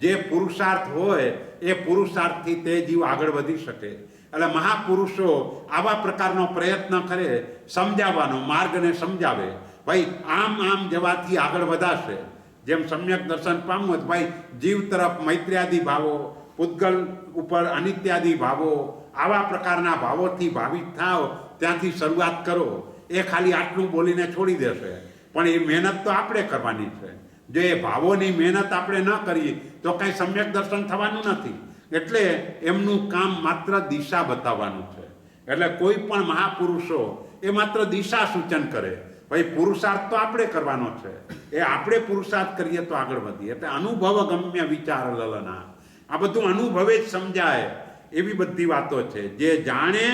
B: જે પુરુષાર્થ હોય એ પુરુષાર્થથી તે જીવ આગળ વધી શકે. એટલે મહાપુરુષો આવા પ્રકારનો પ્રયત્ન કરે, સમજાવવાનો, માર્ગને સમજાવે. ભાઈ આમ જવાથી આગળ વધાશે. જેમ સમ્યક દર્શન પામવું, ભાઈ જીવ તરફ મૈત્ર્યાદિ ભાવો, પૂતગલ ઉપર અનિત્યાદિ ભાવો, આવા પ્રકારના ભાવોથી ભાવિત થાવ, ત્યાંથી શરૂઆત કરો. એ ખાલી આટલું બોલીને છોડી દેશે, પણ એ મહેનત તો આપણે કરવાની છે. જો એ ભાવોની મહેનત આપણે ન કરીએ તો કાંઈ સમ્યક દર્શન થવાનું નથી. એટલે એમનું કામ માત્ર દિશા બતાવવાનું છે. એટલે કોઈ પણ મહાપુરુષો એ માત્ર દિશા સૂચન કરે. ભાઈ પુરુષાર્થ તો આપણે કરવાનો છે. એ આપણે પુરુષાર્થ કરીએ તો આગળ વધીએ. એટલે અનુભવ ગમ્ય વિચાર લલના, આ બધું અનુભવે જ સમજાય એવી બધી વાતો છે. જે જાણે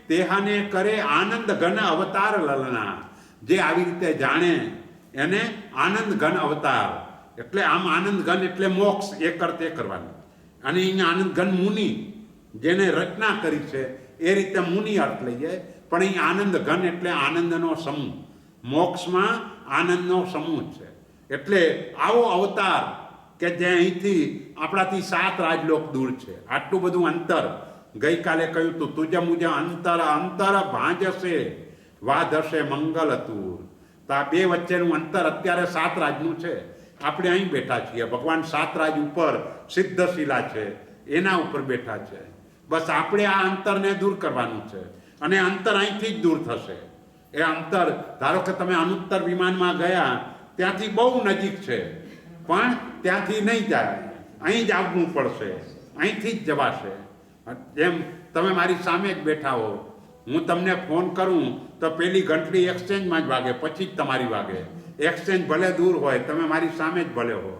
B: તેહાને કરે આનંદ ઘન અવતાર લલના. જે આવી રીતે જાણે એને આનંદ ઘન અવતાર. એટલે આમ આનંદ ઘન એટલે મોક્ષ, એ કરતે કરવાનું. અને અહીંયા આનંદ ઘન મુનિ જેને રચના કરી છે એ રીતે મુનિ અર્થ લઈએ. પણ અહીં આનંદ ઘન એટલે આનંદનો સમૂહ. મોક્ષમાં આનંદનો સમૂહ છે. એટલે આવો અવતાર કે જે અહીંથી આપણાથી 7 રાજલોક દૂર છે, આટલું બધું અંતર. ગઈકાલે કહ્યું તું તુજ મુજ અંતર અંતર ભાંજશે વાધશે મંગલ તુર. તો આ બે વચ્ચેનું અંતર અત્યારે 7 રાજનું છે. આપણે અહીં બેઠા છીએ, ભગવાન 7 રાજ ઉપર સિદ્ધશિલા છે એના ઉપર બેઠા છે. બસ આપણે આ અંતરને દૂર કરવાનું છે અને અંતર અહીંથી જ દૂર થશે. એ અંતર ધારો કે તમે અનુત્તર વિમાનમાં ગયા, ત્યાંથી બહુ નજીક છે, પણ ત્યાંથી નહીં જાય, અહીં જ આવવું પડશે, અહીંથી જ જવાશે. જેમ તમે મારી સામે જ બેઠા હો, હું તમને ફોન કરું તો પેલી ઘંટડી એક્સચેન્જમાં જ વાગે, પછી જ તમારી વાગે. એક્સચેન્જ ભલે દૂર હોય, તમે મારી સામે જ ભલે હો.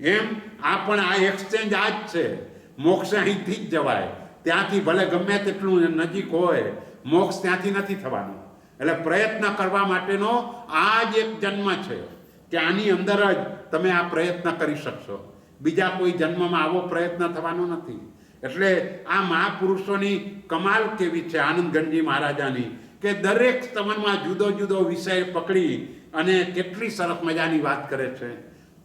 B: એમ આ પણ આ એક્સચેન્જ આ જ છે. મોક્ષ અહીંથી જ જવાય, ત્યાંથી ભલે ગમે તેટલું નજીક હોય, મોક્ષ ત્યાંથી નથી થવાનું. એટલે પ્રયત્ન કરવા માટેનો આ જ એક જન્મ છે કે આની અંદર જ તમે આ પ્રયત્ન કરી શકશો. બીજા કોઈ જન્મમાં આવો પ્રયત્ન થવાનો નથી. એટલે આ મહાપુરુષોની કમાલ કેવી છે આનંદગંજી મહારાજાની, કે દરેક સ્તવનમાં જુદો જુદો વિષય પકડી અને કેટલી સરસ મજાની વાત કરે છે.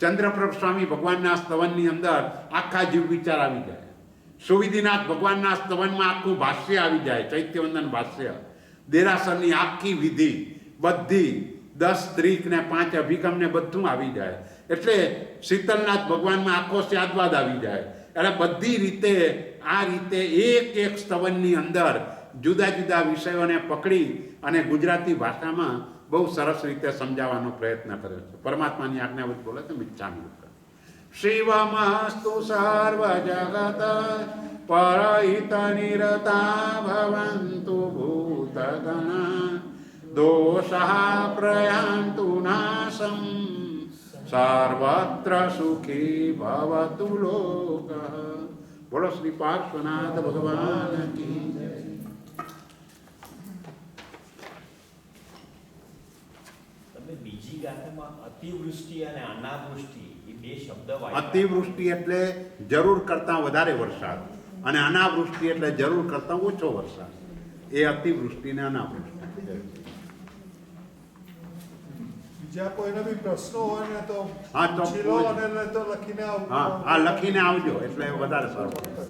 B: ચંદ્રપ્રભ સ્વામી ભગવાનના સ્તવનની અંદર આખા જીવ વિચાર આવી જાય. સુવિધિનાથ ભગવાનના સ્તવનમાં આખું ભાષ્ય આવી જાય, ચૈત્યવંદન ભાષ્ય. દેરાસરની આખી વિધિ બધી 10 સ્ત્રીક ને 5 અભિગમ ને બધું આવી જાય. એટલે શીતલનાથ ભગવાનમાં આખો સ્યાદવાદ આવી જાય. એટલે બધી રીતે આ રીતે એક એક સ્તવનની અંદર જુદા જુદા વિષયોને પકડી અને ગુજરાતી ભાષામાં બહુ સરસ રીતે સમજાવવાનો પ્રયત્ન કર્યો છે. પરમાત્માની આજ્ઞા બોલે તો મિચ્છામિ. શિવમસ્તુ સર્વ જગત પરહિત નિરતા ભવન્તુ ભૂતગણા દોષા પ્રયાન્તુ નાશમ સર્વત્ર સુખી ભવતુ લોકઃ. બોલો શ્રી પાર્શ્વનાથ ભગવાન કી જય.
A: તમે બીજી ગાથામાં અતિવૃષ્ટિ અને અનાવૃષ્ટિ એ બે શબ્દ
B: અતિવૃષ્ટિ એટલે જરૂર કરતાં વધારે વરસાદ અને અનાવૃષ્ટિ એટલે જરૂર કરતાં ઓછો વરસાદ. એ અતિવૃષ્ટિ ને અનાવૃષ્ટિ.
C: બીજા કોઈને બી પ્રશ્નો હોય ને તો
B: હા, તો
C: પૂછી લો અને નહીં તો લખીને આવજો.
B: હા, લખીને આવજો એટલે વધારે સારું.